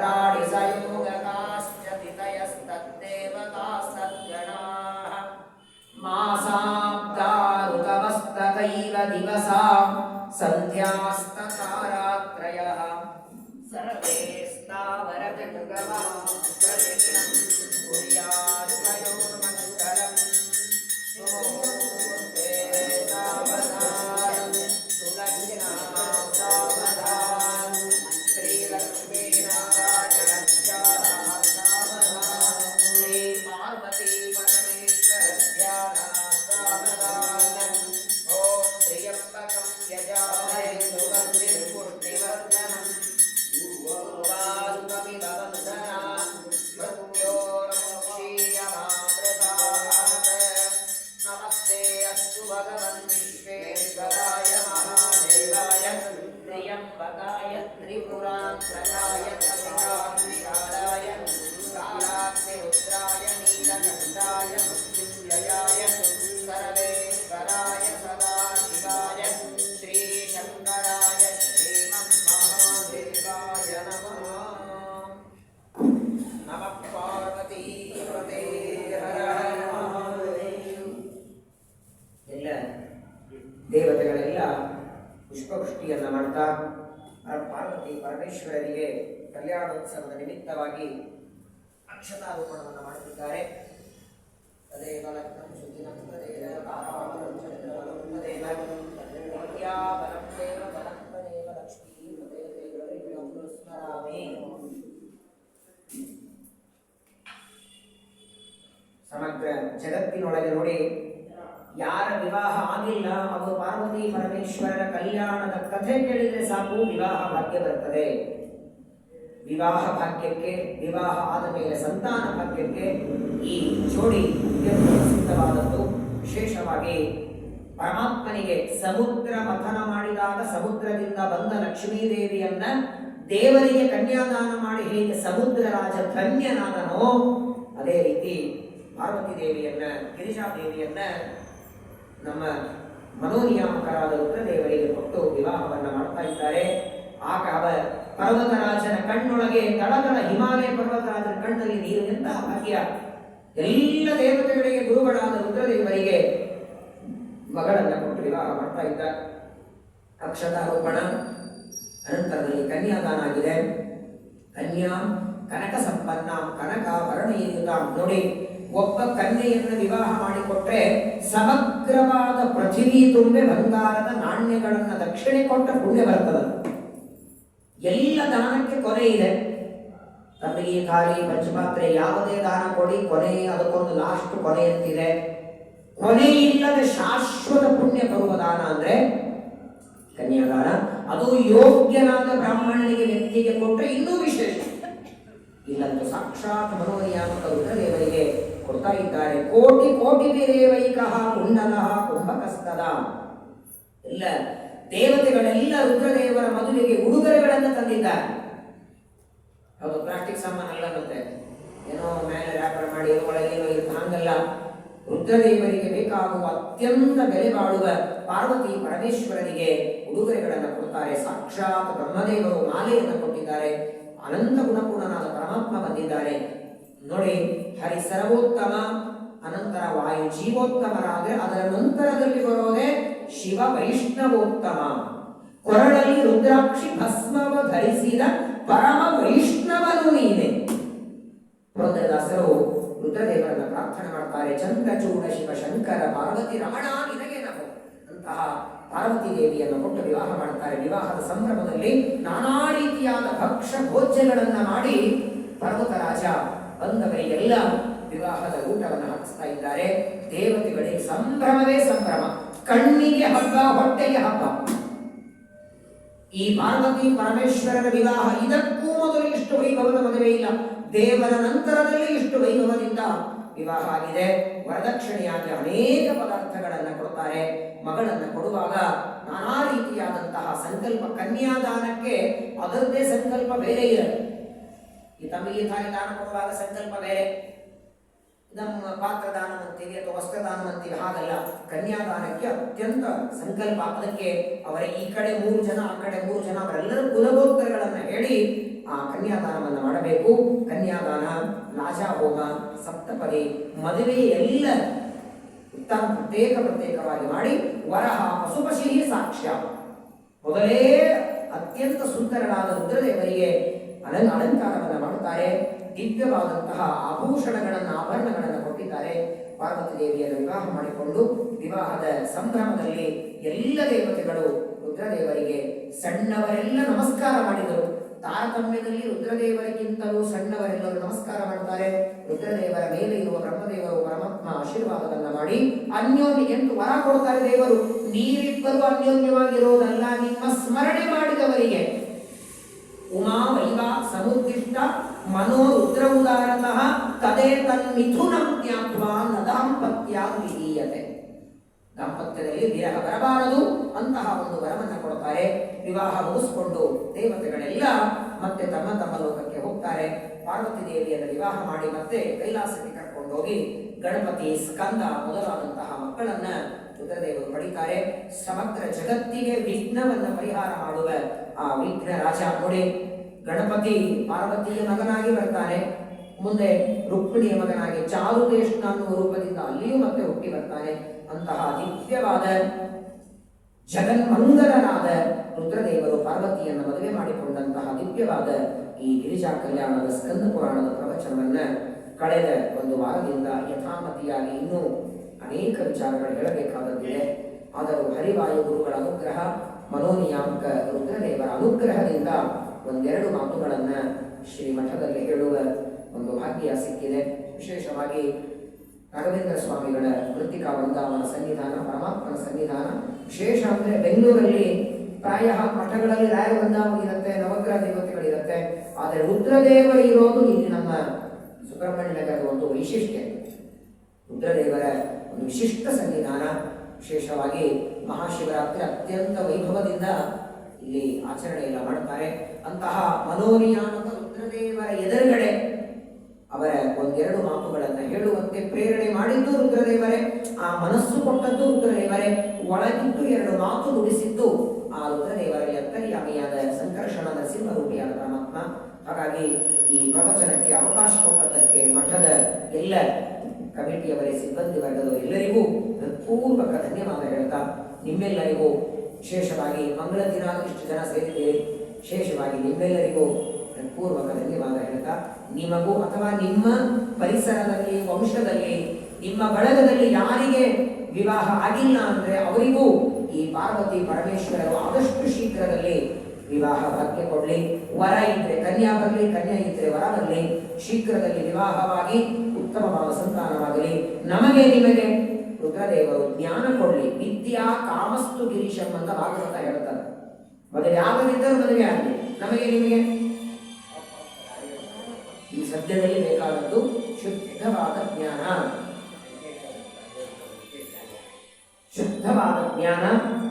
षडाढि संयोगकाश्च तिथयस्तद्देवतास्तद्गणाः मासाब्दा ऋतवस्तथैव दिवसा सन्ध्यास्ततारात्रयः सर्वे स्थावरजगमा प्रतिदिनं कुर्याद्वयोर्मङ्गलम् सुमुहूर्ते सावधानम् सुलग्ना सावधानम् श्रीलक्ष्मीनारायणस्याः सावधानम् श्रीपार्वती परमेश्वरस्याः सावधानम् ॐ त्र्यम्बकं यजामहे सुगन्धिर्पुष्टिवर्धनम् उर्वारुकमिदवन्दनात् मृत्योर्मुक्षीयमामृतात् नमस्ते अस्तु भगवन् विश्वेश्वराय महादेवाय त्र्यम्बकाय त्रिपुरान्तकाय कपिलाय कालाग्निरुद्राय नीलकण्ठाय मृत्युञ्जयाय सर्वेश्वराय सदाशिवाय श्रीशङ्कराय श्रीमन्महादेवाय नमः नमः पार्वतीपते हर हर महादेव ಎಲ್ಲ ದೇವತೆಗಳೆಲ್ಲ ಪುಷ್ಪವೃಷ್ಟಿಯನ್ನು ಮಾಡ್ತಾ ಪಾರ್ವತಿ ಪರಮೇಶ್ವರರಿಗೆ ಕಲ್ಯಾಣೋತ್ಸವದ ನಿಮಿತ್ತವಾಗಿ ಅಕ್ಷತಾರೋಪಣವನ್ನು ಮಾಡುತ್ತಿದ್ದಾರೆ. ತದೇವ ಲಗ್ನಂ ಶುಚಿನಂ ತದೇವ ತಾರಾಬಲಂ ಚಂದ್ರಬಲಂ ತದೇವ ವಿದ್ಯಾಬಲಂ ದೇವ ಬಲಂ ತದೇವ ಲಕ್ಷ್ಮೀ ತದೇವ ಸ್ಮರಾಮಿ. ಸಮಗ್ರ ಜಗತ್ತಿನೊಳಗೆ ನೋಡಿ, ಯಾರ ವಿವಾಹ ಆಗಿಲ್ಲ ಅವರು ಪಾರ್ವತಿ ಪರಮೇಶ್ವರರ ಕಲ್ಯಾಣದ ಕಥೆ ಕೇಳಿದರೆ ಸಾಕು, ವಿವಾಹ ಭಾಗ್ಯ ಬರುತ್ತದೆ. ವಿವಾಹ ಭಾಗ್ಯಕ್ಕೆ, ವಿವಾಹ ಆದ ಮೇಲೆ ಸಂತಾನ ಭಾಗ್ಯಕ್ಕೆ ಈ ಜೋಡಿ ಅತ್ಯಂತ ಸಿದ್ಧವಾದದ್ದು. ವಿಶೇಷವಾಗಿ ಪರಮಾತ್ಮನಿಗೆ ಸಮುದ್ರ ಮಥನ ಮಾಡಿದಾಗ ಸಮುದ್ರದಿಂದ ಬಂದ ಲಕ್ಷ್ಮೀದೇವಿಯನ್ನ ದೇವರಿಗೆ ಕನ್ಯಾದಾನ ಮಾಡಿ ಹೇಗೆ ಸಮುದ್ರ ರಾಜ ಧನ್ಯನಾದನೋ ಅದೇ ರೀತಿ ಪಾರ್ವತಿ ದೇವಿಯನ್ನ, ಗಿರಿಜಾದೇವಿಯನ್ನ ನಮ್ಮ ಮನೋನಿಯಾಮಕರಾದ ರುದ್ರದೇವರಿಗೆ ಕೊಟ್ಟು ವಿವಾಹವನ್ನು ಮಾಡ್ತಾ ಇದ್ದಾರೆ. ಆಗ ಪರ್ವತರಾಜನ ಕಣ್ಣೊಳಗೆ ತಳತಳ ಹಿಮಾಲಯ ಪರ್ವತರಾಜನ ಕಣ್ಣಲ್ಲಿ ನೀರು ಎಂತಹ ಭಾಗ್ಯ. ಎಲ್ಲ ದೇವತೆಗಳಿಗೆ ಗುರುಗಳಾದ ರುದ್ರದೇವರಿಗೆ ಮಗಳನ್ನ ಕೊಟ್ಟು ವಿವಾಹ ಮಾಡ್ತಾ ಇದ್ದ. ಅಕ್ಷತಾರೋಪಣ ಅನಂತರದಲ್ಲಿ ಕನ್ಯಾದಾನ ಆಗಿದೆ. ಕನ್ಯಾ ಕನಕ ಸಂಪನ್ನ ಕನಕಾಭರಣಯುತ. ನೋಡಿ, ಒಬ್ಬ ಕನ್ಯೆಯನ್ನು ವಿವಾಹ ಮಾಡಿಕೊಟ್ರೆ ಸಮಗ್ರವಾದ ಪೃಥಿವಿ ತುಂಬೆ ಬಂಗಾರದ ನಾಣ್ಯಗಳನ್ನು ದಕ್ಷಿಣೆ ಕೊಟ್ಟ ಪುಣ್ಯ ಬರ್ತದ. ಎಲ್ಲ ದಾನಕ್ಕೆ ಕೊನೆ ಇದೆ. ತಮಗೆ ಖಾಲಿ ಪಂಚಪಾತ್ರೆ ಯಾವುದೇ ದಾನ ಕೊಡಿ, ಕೊನೆ ಅದಕ್ಕೊಂದು ಲಾಸ್ಟ್ ಕೊನೆ ಅಂತಿದೆ. ಕೊನೆ ಇಲ್ಲದ ಶಾಶ್ವತ ಪುಣ್ಯ ಬರುವ ದಾನ ಅಂದ್ರೆ ಕನ್ಯಾದಾನ. ಅದು ಯೋಗ್ಯನಾದ ಬ್ರಾಹ್ಮಣನಿಗೆ ವ್ಯಕ್ತಿಗೆ ಕೊಟ್ಟರೆ ಇನ್ನೂ ವಿಶೇಷ. ಇಲ್ಲಂತೂ ಸಾಕ್ಷಾತ್ ಮನೋನಿಯಾಮಕ ರುದ್ರದೇವರಿಗೆ ಕೊಡ್ತಾ ಇದ್ದಾರೆ. ಕೋಟಿ ಕೋಟಿ ದೇವೈಕಃ ಕುಂಡಲಃ ಕುಂಭಕಸ್ತದ. ಎಲ್ಲ ದೇವತೆಗಳೆಲ್ಲ ರುದ್ರದೇವರ ಮದುವೆಗೆ ಉಡುಗೊರೆಗಳನ್ನು ತಂದಿದ್ದಾರೆ. ಅದು ಪ್ಲಾಸ್ಟಿಕ್ ಸಾಮಾನು ಅಲ್ಲ, ಮತ್ತೆ ಏನೋ ಮೇಲೆ ವ್ಯಾಪಾರ ಮಾಡಿ ಒಳಗೆ ಏನೋ ಇರುತ್ತೆ ಹಂಗಲ್ಲ. ರುದ್ರದೇವರಿಗೆ ಬೇಕಾಗುವ ಅತ್ಯಂತ ಬೆಲೆ ಬಾಳುವ ಪಾರ್ವತಿ ಪರಮೇಶ್ವರನಿಗೆ ಉಡುಗೊರೆಗಳನ್ನು ಕೊಡ್ತಾರೆ. ಸಾಕ್ಷಾತ್ ಬ್ರಹ್ಮದೇವರು ಮಾಲೆಯನ್ನು ಕೊಟ್ಟಿದ್ದಾರೆ. ಅನಂತ ಗುಣಪೂರ್ಣನಾದ ಪರಮಾತ್ಮ ಬಂದಿದ್ದಾರೆ. ನೋಡಿ, ಹರಿ ಸರ್ವೋತ್ತಮ, ಅನಂತರ ವಾಯು ಜೀವೋತ್ತಮರಾದರೆ ಅದರ ನಂತರದಲ್ಲಿ ಬರೋದೇ ಶಿವ ವೈಷ್ಣವೋತ್ತಮ. ಕೊರಳಲ್ಲಿ ರುದ್ರಾಕ್ಷಿ ಭಸ್ಮವ ಧರಿಸಿದ ಪರಮ ವೈಷ್ಣವನು ನೀನೆ. ಪುರಂದರದಾಸರು ರುದ್ರದೇವರನ್ನ ಪ್ರಾರ್ಥನೆ ಮಾಡ್ತಾರೆ. ಚಂದ್ರಚೂಡ ಶಿವ ಶಂಕರ ಪಾರ್ವತಿ ರಮಣ ನಿನಗೆ ನಮೋ. ಅಂತಹ ಪಾರ್ವತಿ ದೇವಿಯನ್ನು ಕೊಟ್ಟು ವಿವಾಹ ಮಾಡುತ್ತಾರೆ. ವಿವಾಹದ ಸಂಭ್ರಮದಲ್ಲಿ ನಾನಾ ರೀತಿಯಾದ ಭಕ್ಷ್ಯ ಭೋಜ್ಯಗಳನ್ನು ಮಾಡಿ ಪರ್ವತರಾಜ ಬಂದವರಿಗೆಲ್ಲ ವಿವಾಹದ ಊಟವನ್ನು ಹಾಕಿಸ್ತಾ ಇದ್ದಾರೆ. ದೇವತೆಗಳಿಗೆ ಸಂಭ್ರಮವೇ ಸಂಭ್ರಮ, ಕಣ್ಣಿಗೆ ಹಬ್ಬ, ಹೊಟ್ಟೆಗೆ ಹಬ್ಬ. ಈ ಪಾರ್ವತಿ ಪರಮೇಶ್ವರರ ವಿವಾಹ ಇದಕ್ಕೂ ಮೊದಲು ಇಷ್ಟು ವೈಭವದ ಮದುವೆ ಇಲ್ಲ. ದೇವರ ನಂತರದಲ್ಲಿ ಇಷ್ಟು ವೈಭವದಿಂದ ವಿವಾಹ ಆಗಿದೆ. ವರದಕ್ಷಿಣೆಯಾಗಿ ಅನೇಕ ಪದಾರ್ಥಗಳನ್ನು ಕೊಡುತ್ತಾರೆ. ಮಗಳನ್ನು ಕೊಡುವಾಗ ನಾನಾ ರೀತಿಯಾದಂತಹ ಸಂಕಲ್ಪ. ಕನ್ಯಾದಾನಕ್ಕೆ ಅದರದ್ದೇ ಸಂಕಲ್ಪ ಬೇರೆ ಇರಲಿ. ಈ ತಮಗೆ ತಾಯಿ ದಾನ ಕೊಡುವಾಗ ಸಂಕಲ್ಪ ಬೇರೆ, ನಮ್ಮ ಪಾತ್ರದಾನ ಅಂತೀವಿ ಅಥವಾ ವಸ್ತ್ರದಾನ ಅಂತೀವಿ, ಹಾಗಲ್ಲ. ಕನ್ಯಾದಾನಕ್ಕೆ ಅತ್ಯಂತ ಸಂಕಲ್ಪ. ಅದಕ್ಕೆ ಅವರ ಈ ಕಡೆ 3 ಜನ, ಆ ಕಡೆ 3 ಜನ, ಅವರೆಲ್ಲರೂ ಕುಲಗೋತ್ರಗಳನ್ನು ಹೇಳಿ ಆ ಕನ್ಯಾದಾನವನ್ನು ಮಾಡಬೇಕು. ಕನ್ಯಾದಾನ, ಲಾಜಾಹೋಮ, ಸಪ್ತಪದಿ, ಮದುವೆ ಎಲ್ಲ ಪ್ರತ್ಯೇಕವಾಗಿ ಮಾಡಿ ವರಹ ಪಶುಪಶಿ ಸಾಕ್ಷ್ಯ ಮೊದಲೇ ಅತ್ಯಂತ ಸುಂದರನಾದ ರುದ್ರದೇವರಿಗೆ ಅಲಂಕಾರವನ್ನು ಮಾಡುತ್ತಾರೆ. ದಿವ್ಯವಾದಂತಹ ಆಭರಣಗಳನ್ನು ಕೊಟ್ಟಿದ್ದಾರೆ. ಪಾರ್ವತಿ ದೇವಿಯನ್ನು ವಿವಾಹ ಮಾಡಿಕೊಂಡು ವಿವಾಹದ ಸಂಭ್ರಮದಲ್ಲಿ ಎಲ್ಲ ದೇವತೆಗಳು ರುದ್ರದೇವರಿಗೆ ಸಣ್ಣವರೆಲ್ಲ ನಮಸ್ಕಾರ ಮಾಡಿದರು. ತಾರತಮ್ಯದಲ್ಲಿ ರುದ್ರದೇವರಿಗಿಂತಲೂ ಸಣ್ಣವರೆಲ್ಲರೂ ನಮಸ್ಕಾರ ಮಾಡ್ತಾರೆ. ರುದ್ರದೇವರ ಮೇಲೆ ಇರುವ ಬ್ರಹ್ಮದೇವರು ಪರಮಾತ್ಮ ಆಶೀರ್ವಾದವನ್ನು ಮಾಡಿ ಅನ್ಯೋನ್ಯ ಎಂದು ವರ ಕೊಡ್ತಾರೆ ದೇವರು. ನೀವಿಬ್ಬರು ಅನ್ಯೋನ್ಯವಾಗಿರೋದಲ್ಲ, ನಿಮ್ಮ ಸ್ಮರಣೆ ಮಾಡಿದವರಿಗೆ ಉಮಾ ವೈವಾ ಸಮುದ್ದಿಷ್ಟ ಮನೋ ರುದ್ರ ಉದಾರತಃ ತದೇ ತನ್ಮಿಥುನಂ ಜ್ಞಾತ್ವಾ ನ ದಾಂಪತ್ಯ ವಿಧೀಯತೆ. ದಾಂಪತ್ಯದಲ್ಲಿ ವಿರಹ ಬರಬಾರದು ಅಂತಹ ಒಂದು ವರವನ್ನು ಕೊಡ್ತಾರೆ. ವಿವಾಹ ಮುಗಿಸಿಕೊಂಡು ದೇವತೆಗಳೆಲ್ಲ ಮತ್ತೆ ತಮ್ಮ ತಮ್ಮ ಲೋಕಕ್ಕೆ ಹೋಗ್ತಾರೆ. ಪಾರ್ವತಿ ದೇವಿಯನ್ನು ವಿವಾಹ ಮಾಡಿ ಮತ್ತೆ ಕೈಲಾಸಕ್ಕೆ ಕರ್ಕೊಂಡು ಹೋಗಿ ಗಣಪತಿ, ಸ್ಕಂದ ಮೊದಲಾದಂತಹ ಮಕ್ಕಳನ್ನ ರುದ್ರದೇವರು ಪಡಿತಾರೆ. ಸಮಗ್ರ ಜಗತ್ತಿಗೆ ವಿಘ್ನವನ್ನು ಪರಿಹಾರ ಮಾಡುವ ಆ ವಿಘ್ನ ರಾಜ ನೋಡಿ. ಗಣಪತಿ ಪಾರ್ವತಿಯ ಮಗನಾಗಿ ಬರ್ತಾನೆ, ಮುಂದೆ ರುಕ್ಮಿಣಿಯ ಮಗನಾಗಿ ಚಾರುದೇಶನ ಅನ್ನುವ ರೂಪದಿಂದ ಅಲ್ಲಿಯೂ ಮತ್ತೆ ಹುಟ್ಟಿ ಬರ್ತಾನೆ. ಅಂತಹ ದಿವ್ಯವಾದ ಜಗನ್ಮಂಗಲನಾದ ರುದ್ರದೇವರು ಪಾರ್ವತಿಯನ್ನು ಮದುವೆ ಮಾಡಿಕೊಂಡಂತಹ ದಿವ್ಯವಾದ ಈ ಗಿರಿಜಾ ಕಲ್ಯಾಣದ ಸ್ಕಂದ ಪುರಾಣದ ಪ್ರವಚನವನ್ನ ಕಳೆದ ಒಂದು ವಾರದಿಂದ ಯಥಾಮತಿಯಾಗಿ ಇನ್ನೂ ಅನೇಕ ವಿಚಾರಗಳು ಹೇಳಬೇಕಾದದ್ದಿದೆ. ಆದರೂ ಹರಿವಾಯು ಗುರುಗಳ ಅನುಗ್ರಹ, ಮನೋನಿಯಾಮಕ ರುದ್ರದೇವರ ಅನುಗ್ರಹದಿಂದ ಒಂದೆರಡು ಮಾತುಗಳನ್ನ ಶ್ರೀಮಠದಲ್ಲಿ ಹೇಳುವ ಒಂದು ಭಾಗ್ಯ ಸಿಕ್ಕಿದೆ. ವಿಶೇಷವಾಗಿ ರಾಘವೇಂದ್ರ ಸ್ವಾಮಿಗಳ ಮೃತ್ತಿಕಾ ವೃಂದಾವನ ಸನ್ನಿಧಾನ, ಪರಮಾತ್ಮನ ಸನ್ನಿಧಾನ ವಿಶೇಷ ಅಂದರೆ ಬೆಂಗಳೂರಲ್ಲಿ ಪ್ರಾಯ ಮಠಗಳಲ್ಲಿ ರಾಯ ವೃಂದಾವನ ಇರುತ್ತೆ, ನವಗ್ರಹ ದೇವತೆಗಳಿರುತ್ತೆ. ಆದರೆ ರುದ್ರದೇವರು ಇರೋದು ಇಲ್ಲಿ ನಮ್ಮ ಸುಬ್ರಹ್ಮಣ್ಯ ನಗರದ ಒಂದು ವೈಶಿಷ್ಟ್ಯ. ರುದ್ರದೇವರ ಒಂದು ವಿಶಿಷ್ಟ ಸನ್ನಿಧಾನ. ವಿಶೇಷವಾಗಿ ಮಹಾಶಿವರಾತ್ರಿ ಅತ್ಯಂತ ವೈಭವದಿಂದ ಇಲ್ಲಿ ಆಚರಣೆಯನ್ನ ಮಾಡುತ್ತಾರೆ. ಅಂತಹ ಮನೋನಿಯಾಮಕ ರುದ್ರದೇವರ ಎದುರುಗಡೆ ಅವರ ಒಂದೆರಡು ಮಾತುಗಳನ್ನು ಹೇಳುವಂತೆ ಪ್ರೇರಣೆ ಮಾಡಿದ್ದು ರುದ್ರದೇವರೇ, ಆ ಮನಸ್ಸು ಕೊಟ್ಟದ್ದು ರುದ್ರದೇವರೇ, ಒಳಗಿದ್ದು ಎರಡು ಮಾತು ನುಡಿಸಿದ್ದು ಆ ರುದ್ರದೇವರಲ್ಲಿ ಅಂತರ್ಯಾಮಿಯಾದ ಸಂಕರ್ಷಣ ನರಸಿಂಹರೂಪಿಯಾದ ಪರಮಾತ್ಮ. ಹಾಗಾಗಿ ಈ ಪ್ರವಚನಕ್ಕೆ ಅವಕಾಶ ಕೊಟ್ಟದ್ದಕ್ಕೆ ಮಠದ ಎಲ್ಲ ಕಮಿಟಿಯವರೇ, ಸಿಬ್ಬಂದಿ ವರ್ಗದ ಎಲ್ಲರಿಗೂ ಹೃತ್ಪೂರ್ವಕ ಧನ್ಯವಾದ ಹೇಳ್ತಾ, ನಿಮ್ಮೆಲ್ಲರಿಗೂ ವಿಶೇಷವಾಗಿ ಮಂಗಳ ದಿನ ಇಷ್ಟು ಜನ ಸೇರಿದ್ದೀರಿ, ವಿಶೇಷವಾಗಿ ನಿಮ್ಮೆಲ್ಲರಿಗೂ ಪೂರ್ವಕ ಧನ್ಯವಾದ ಹೇಳ್ತಾ, ನಿಮಗೂ ಅಥವಾ ನಿಮ್ಮ ಪರಿಸರದಲ್ಲಿ, ವಂಶದಲ್ಲಿ, ನಿಮ್ಮ ಬಳಗದಲ್ಲಿ ಯಾರಿಗೆ ವಿವಾಹ ಆಗಿಲ್ಲ ಅಂದ್ರೆ ಅವರಿಗೂ ಈ ಪಾರ್ವತಿ ಪರಮೇಶ್ವರರು ಆದಷ್ಟು ಶೀಘ್ರದಲ್ಲಿ ವಿವಾಹ ಭಾಗ್ಯ ಕೊಡಲಿ. ವರ ಇದ್ರೆ ಕನ್ಯಾ ಬರಲಿ, ಕನ್ಯಾ ಇದ್ರೆ ವರ ಬರಲಿ. ಶೀಘ್ರದಲ್ಲಿ ವಿವಾಹವಾಗಿ ಉತ್ತಮವಾದ ಸಂತಾನವಾಗಲಿ. ನಮಗೆ ನಿಮಗೆ ರುದ್ರದೇವರು ಜ್ಞಾನ ಕೊಡಲಿ. ವಿದ್ಯಾ ಕಾಮಸ್ತು ಗಿರೀಶಂ ಅಂತ ಭಾಗವತ ಹೇಳ್ತಾರೆ. ಮದುವೆ ಆಗದಿದ್ದರೂ ಮದುವೆ ಆಗಲಿ, ನಮಗೆ ನಿಮಗೆ ಈ ಸದ್ಯದಲ್ಲಿ ಬೇಕಾದದ್ದು ಶುದ್ಧವಾದ ಜ್ಞಾನ. ಶುದ್ಧವಾದ ಜ್ಞಾನ,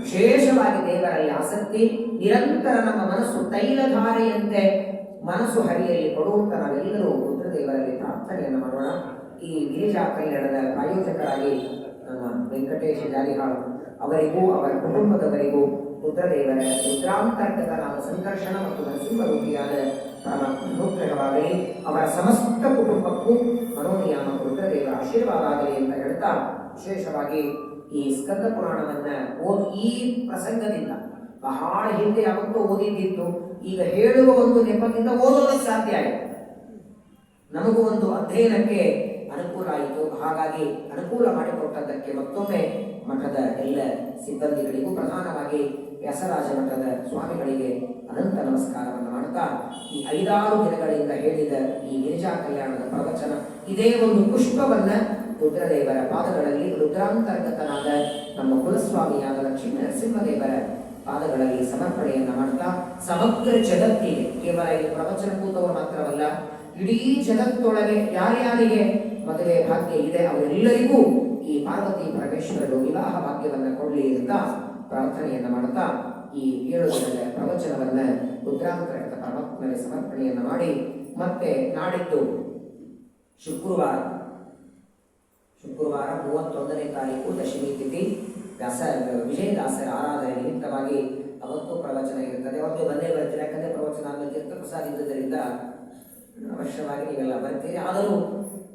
ವಿಶೇಷವಾಗಿ ದೇವರಲ್ಲಿ ಆಸಕ್ತಿ, ನಿರಂತರ ನಮ್ಮ ಮನಸ್ಸು ತೈಲಧಾರೆಯಂತೆ ಮನಸ್ಸು ಹರಿಯಲ್ಲಿ ಕೊಡುವಂತ ನಾವೆಲ್ಲರೂ ರುದ್ರದೇವರಲ್ಲಿ ಪ್ರಾರ್ಥನೆಯನ್ನು ಮಾಡೋಣ. ಈ ಗಿರಿಜಾ ಕಲ್ಯಾಣದ ಪ್ರಾಯೋಜಕರಾಗಿ ನಮ್ಮ ವೆಂಕಟೇಶ ಜಾಲಿಹಾಳ್ ಅವರಿಗೂ ಅವರ ಕುಟುಂಬದವರಿಗೂ ರುದ್ರದೇವರ ರುದ್ರಾಂತರ್ಗತನಾದ ಸಂಕರ್ಷಣ ಮತ್ತು ನರಸಿಂಹರೂಪಿಯಾದ ಅನುಗ್ರಹವಾಗಲಿ. ಅವರ ಸಮಸ್ತ ಕುಟುಂಬಕ್ಕೂ ಮನೋನಿಯಾಮಕ ರುದ್ರದೇವರ ಆಶೀರ್ವಾದ ಆಗಲಿ ಅಂತ ಹೇಳ್ತಾ, ವಿಶೇಷವಾಗಿ ಈ ಸ್ಕಂದ ಪುರಾಣವನ್ನ ಈ ಪ್ರಸಂಗದಿಂದ ಬಹಳ ಹಿಂದೆ ಯಾವತ್ತೂ ಓದಿದ್ದಿತ್ತು, ಈಗ ಹೇಳುವ ಒಂದು ನೆಪದಿಂದ ಓದೋದಕ್ಕೆ ಸಾಧ್ಯ ಆಯಿತು. ನಮಗೂ ಒಂದು ಅಧ್ಯಯನಕ್ಕೆ ಅನುಕೂಲ ಆಯಿತು. ಹಾಗಾಗಿ ಅನುಕೂಲ ಮಾಡಿಕೊಟ್ಟದ್ದಕ್ಕೆ ಮತ್ತೊಮ್ಮೆ ಮಠದ ಎಲ್ಲ ಸಿಬ್ಬಂದಿಗಳಿಗೂ, ಪ್ರಧಾನವಾಗಿ ವ್ಯಾಸರಾಜ ಮಠದ ಸ್ವಾಮಿಗಳಿಗೆ ಅನಂತ ನಮಸ್ಕಾರವನ್ನು ಮಾಡುತ್ತಾ, ಈ 5-6 ದಿನಗಳಿಂದ ಹೇಳಿದ ಈ ಗಿರಿಜಾ ಕಲ್ಯಾಣದ ಪ್ರವಚನ, ಇದೇ ಒಂದು ಪುಷ್ಪವನ್ನ ರುದ್ರದೇವರ ಪಾದಗಳಲ್ಲಿ, ರುದ್ರಾಂತರ್ಗತನಾದ ನಮ್ಮ ಕುಲಸ್ವಾಮಿಯಾದ ಲಕ್ಷ್ಮೀ ನರಸಿಂಹದೇವರ ಪಾದಗಳಲ್ಲಿ ಸಮರ್ಪಣೆಯನ್ನು ಮಾಡ್ತಾ, ಸಮಗ್ರ ಜಗತ್ತಿಗೆ, ಕೇವಲ ಈ ಪ್ರವಚನ ಕೂತವರು ಮಾತ್ರವಲ್ಲ, ಇಡೀ ಜಗತ್ತೊಳಗೆ ಯಾರ್ಯಾರಿಗೆ ಮದುವೆ ಭಾಗ್ಯ ಇದೆ ಅವರೆಲ್ಲರಿಗೂ ಈ ಪಾರ್ವತಿ ಪರಮೇಶ್ವರರು ವಿವಾಹ ಭಾಗ್ಯವನ್ನು ಕೊಡಲಿ ಅಂತ ಪ್ರಾರ್ಥನೆಯನ್ನು ಮಾಡುತ್ತಾ, ಈ 7 ದಿನದ ಪ್ರವಚನವನ್ನ ರುದ್ರಾಂತರ್ಗತ ಪರಮಾತ್ಮನಿಗೆ ಸಮರ್ಪಣೆಯನ್ನು ಮಾಡಿ, ಮತ್ತೆ ನಾಡಿದ್ದು ಶುಕ್ರವಾರ 31ನೇ ತಾರೀಕು ದಶಮಿ ತಿಥಿ, ವಿಜಯದಾಸರ ಆರಾಧನೆ ನಿಮಿತ್ತವಾಗಿ ಅವತ್ತು ಪ್ರವಚನ ಇರ್ತದೆ. ಅವತ್ತು ಬಂದೇ ಬರ್ತೀರಿ, ಯಾಕಂದರೆ ಪ್ರವಚನ ಆಮೇಲೆ ತೀರ್ಥ ಪ್ರಸಾದ ಇದ್ದುದರಿಂದ ಅವಶ್ಯವಾಗಿ ನೀವೆಲ್ಲ ಬರ್ತೀರಿ. ಆದರೂ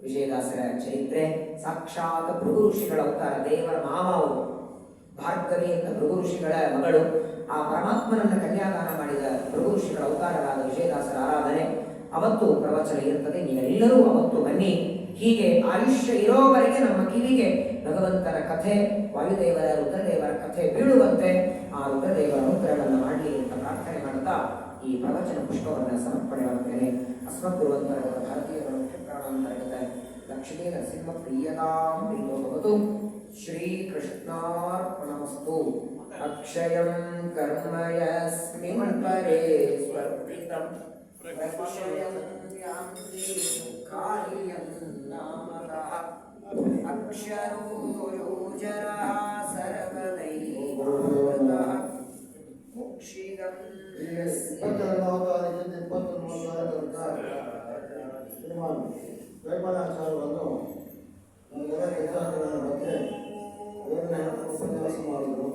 ವಿಜಯದಾಸರ ಚರಿತ್ರೆ ಸಾಕ್ಷಾತ್ ಭೃಗು ಋಷಿಗಳ ಅವತಾರ. ದೇವರ ಮಾವ ಅವರು, ಭಾರ್ಗವಿ ಅಂತ ಭೃಗು ಋಷಿಗಳ ಮಗಳು. ಆ ಪರಮಾತ್ಮನನ್ನು ಕನ್ಯಾದಾನ ಮಾಡಿದ ಭೃಗು ಋಷಿಗಳ ಅವತಾರರಾದ ವಿಜಯದಾಸರ ಆರಾಧನೆ ಅವತ್ತು ಪ್ರವಚನ ಇರುತ್ತದೆ. ನೀವೆಲ್ಲರೂ ಅವತ್ತು ಬನ್ನಿ. ಹೀಗೆ ಆಯುಷ್ಯ ಇರೋವರೆಗೆ ನಮ್ಮ ಕಿವಿಗೆ ಭಗವಂತನ ಕಥೆ, ವಾಯುದೇವರ ರುದ್ರದೇವರ ಕಥೆ ಬೀಳುವಂತೆ ಆ ರುದ್ರದೇವರ ಅನುಗ್ರಹವನ್ನು ಮಾಡಲಿ ಅಂತ ಪ್ರಾರ್ಥನೆ ಮಾಡುತ್ತಾ ಈ ಪ್ರವಚನ ಪುಷ್ಪವನ್ನು ಸಮರ್ಪಣೆ ಮಾಡುತ್ತೇನೆ. ಅಸ್ಮದ್ಗುರುವಂತರ್ಗತ ಭಾರತೀಯರ ಮುಖ್ಯಪ್ರಾಣಾಂತರ್ಗತ ಲಕ್ಷ್ಮೀ ನರಸಿಂಹ ಪ್ರಿಯತಾಂ ಪ್ರೀತೋ ಭವತು. ಶ್ರೀಕೃಷ್ಣಾರ್ಪಣಮಸ್ತು. ಅಕ್ಷಯಂ ಕರ್ಮ ಯಸ್ಮಿನ್ ಪರೇ ಸ್ವರ್ಪಿತಂ ಪ್ರಕ್ಷಯಂ ಯಾಂತಿ ಕಾರ್ಯಂ ನಾಮತಃ ಅಕ್ಷರೋ ಯೋಜರಃ ಸರ್ವದೈವತಃ ಮೋಕ್ಷಿಗಂ ವೇಮನಾಚಾರ್ಯವನ್ನು ನಮಗೆಲ್ಲ ಕೆಲಸಗಳ ಬಗ್ಗೆ ಉಪನ್ಯಾಸ ಮಾಡಿದರು.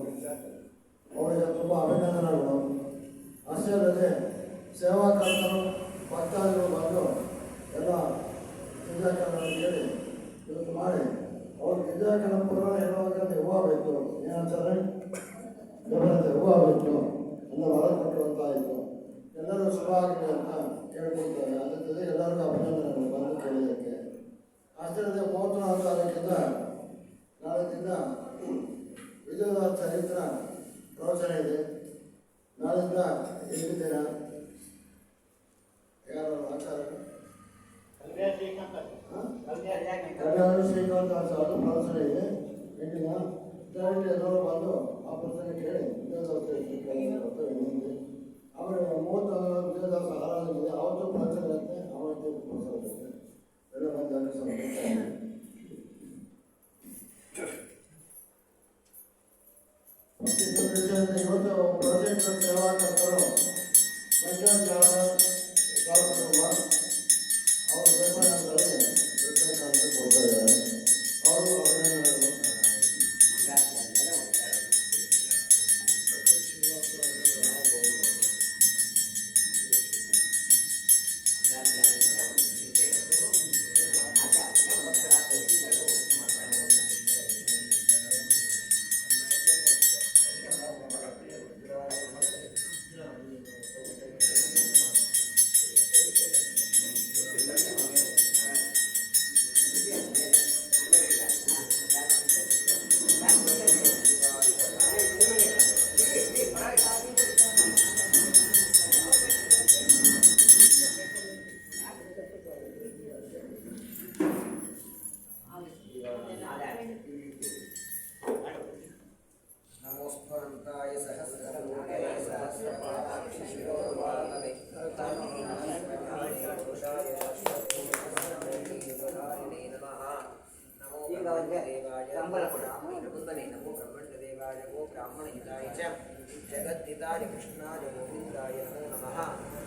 ಅವರಿಗೆ ತುಂಬ ಅಭಿನಂದನೆಗಳು. ಅಷ್ಟೇ ಅಲ್ಲದೆ ಸೇವಾಕರ್ತರು ಭಕ್ತಾದಿಗಳು ಬಂದು ಎಲ್ಲ ಗಿರಿಜಾಕರನ್ನು ಕೇಳಿ ಇವತ್ತು ಮಾಡಿ ಅವ್ರು ಗಿರಿಜಾಕರ ಪುರಾಣ ಹೇಳುವಾಗ ಹೂವು ಬೇಕು, ಏನಾಚಾರ್ಯ ದೇವರಂತೆ ಹೂವು ಬೇಕು ಎಲ್ಲ ಹೊರ ಕೊಟ್ಟುವಂತಾಯಿತು. ಎಲ್ಲರೂ ಶುಭ ಆಗಲಿ ಅಂತ ಕೇಳ್ಕೊಳ್ತಾರೆ. ಅದ್ರ ಜೊತೆ ಎಲ್ಲರಿಗೂ ಅಭಿನಂದನೆಗಳು ಬಂದು ಕೇಳಿದ್ದಕ್ಕೆ. ಅಷ್ಟೇ ಅಲ್ಲದೆ 34 ತಾರೀಕಿಂದ ನಾಳಿಂದ ವಿಜಯದಾಸ ಚರಿತ್ರ ಪ್ರವಚನ ಇದೆ. ನಾಳಿಂದ 8 ದಿನ ಯಾರು ಆಚಾರ್ಯರು ಕಲ್ಯಾಣ ಶ್ರೀಕಾಂತ ಅದು ಪ್ರವಚನ ಇದೆ 8 ದಿನ. ದಯವಿಟ್ಟು ಎಲ್ಲರೂ ಬಂದು ಆ ಪ್ರವಚನ ಕೇಳಿ ವಿಜಯದಾಸ ಇನ್ನಿದೆ. ಆಮೇಲೆ 30 ವಿಜಯದಾಸ ಆರಾಧನೆ ಇದೆ. ಅವತ್ತು ಪ್ರವಚನ ಇರುತ್ತೆ, ಅವತ್ತು ಪ್ರಸಾದ ಇರುತ್ತೆ. ಎಲ್ಲ ಬಂದು ಇವತ್ತು ಪ್ರಾಜೆಕ್ಟ್ ಸೇವಾಕರ್ತರು ಅವರು ಬೇಪಾರಗಳಿಗೆ ಕೊಡ್ತಾ ಇದ್ದಾರೆ. ಅವರು ಅಭಿನಂದನೆಗಳು. ನಮೋಸ್ಮರಂತಾಯ ಸಹಸ್ರಲೋಕೆ ಸಹಸ್ರಪಾದಾಕ್ಷಿ ಶಿರೋರ್ವಾಹವೆ ದೋಷಾಯ ಶಾಶ್ವತೋಧಾರಿಣೇ ನಮಃ. ನಮೋ ಬ್ರಹ್ಮಣ್ಯದೇವಾಯ ಬ್ರಾಹ್ಮಣೇ ನಮೋ ಬ್ರಹ್ಮಣ್ಯದೇವಾಯ ಗೋ ಬ್ರಾಹ್ಮಣಹಿತಾಯ ಚ ಜಗದ್ದಿತಾಯ ಕೃಷ್ಣಾಯ ಗೋವಿಂದಾಯ ನಮೋ ನಮಃ.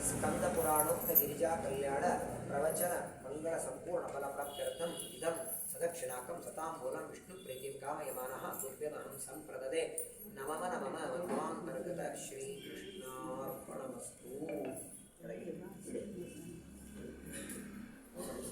ಸ್ಕಂದಪುರಾಣೋಕ್ತ ಗಿರಿಜಾ ಕಲ್ಯಾಣ ಪ್ರವಚನ ಮಂಗಳ ಸಂಪೂರ್ಣ ಫಲಪ್ರಾಪ್ತ್ಯರ್ಥಂ ಇದಂ ಸದಕ್ಷಿಣಾಕಂ ಸತಾಂಬೂಲಂ ವಿಷ್ಣು ಪ್ರೀತಿಂ ಕಾಮಯಮಾನಃ ತುಭ್ಯಮಹಂ ಸಂಪ್ರದದೆ. ನಮಮ ನಮಮ ಮಧ್ವಾಂತರ್ಗತ ಶ್ರೀಕೃಷ್ಣಾರ್ಪಣಮಸ್ತು.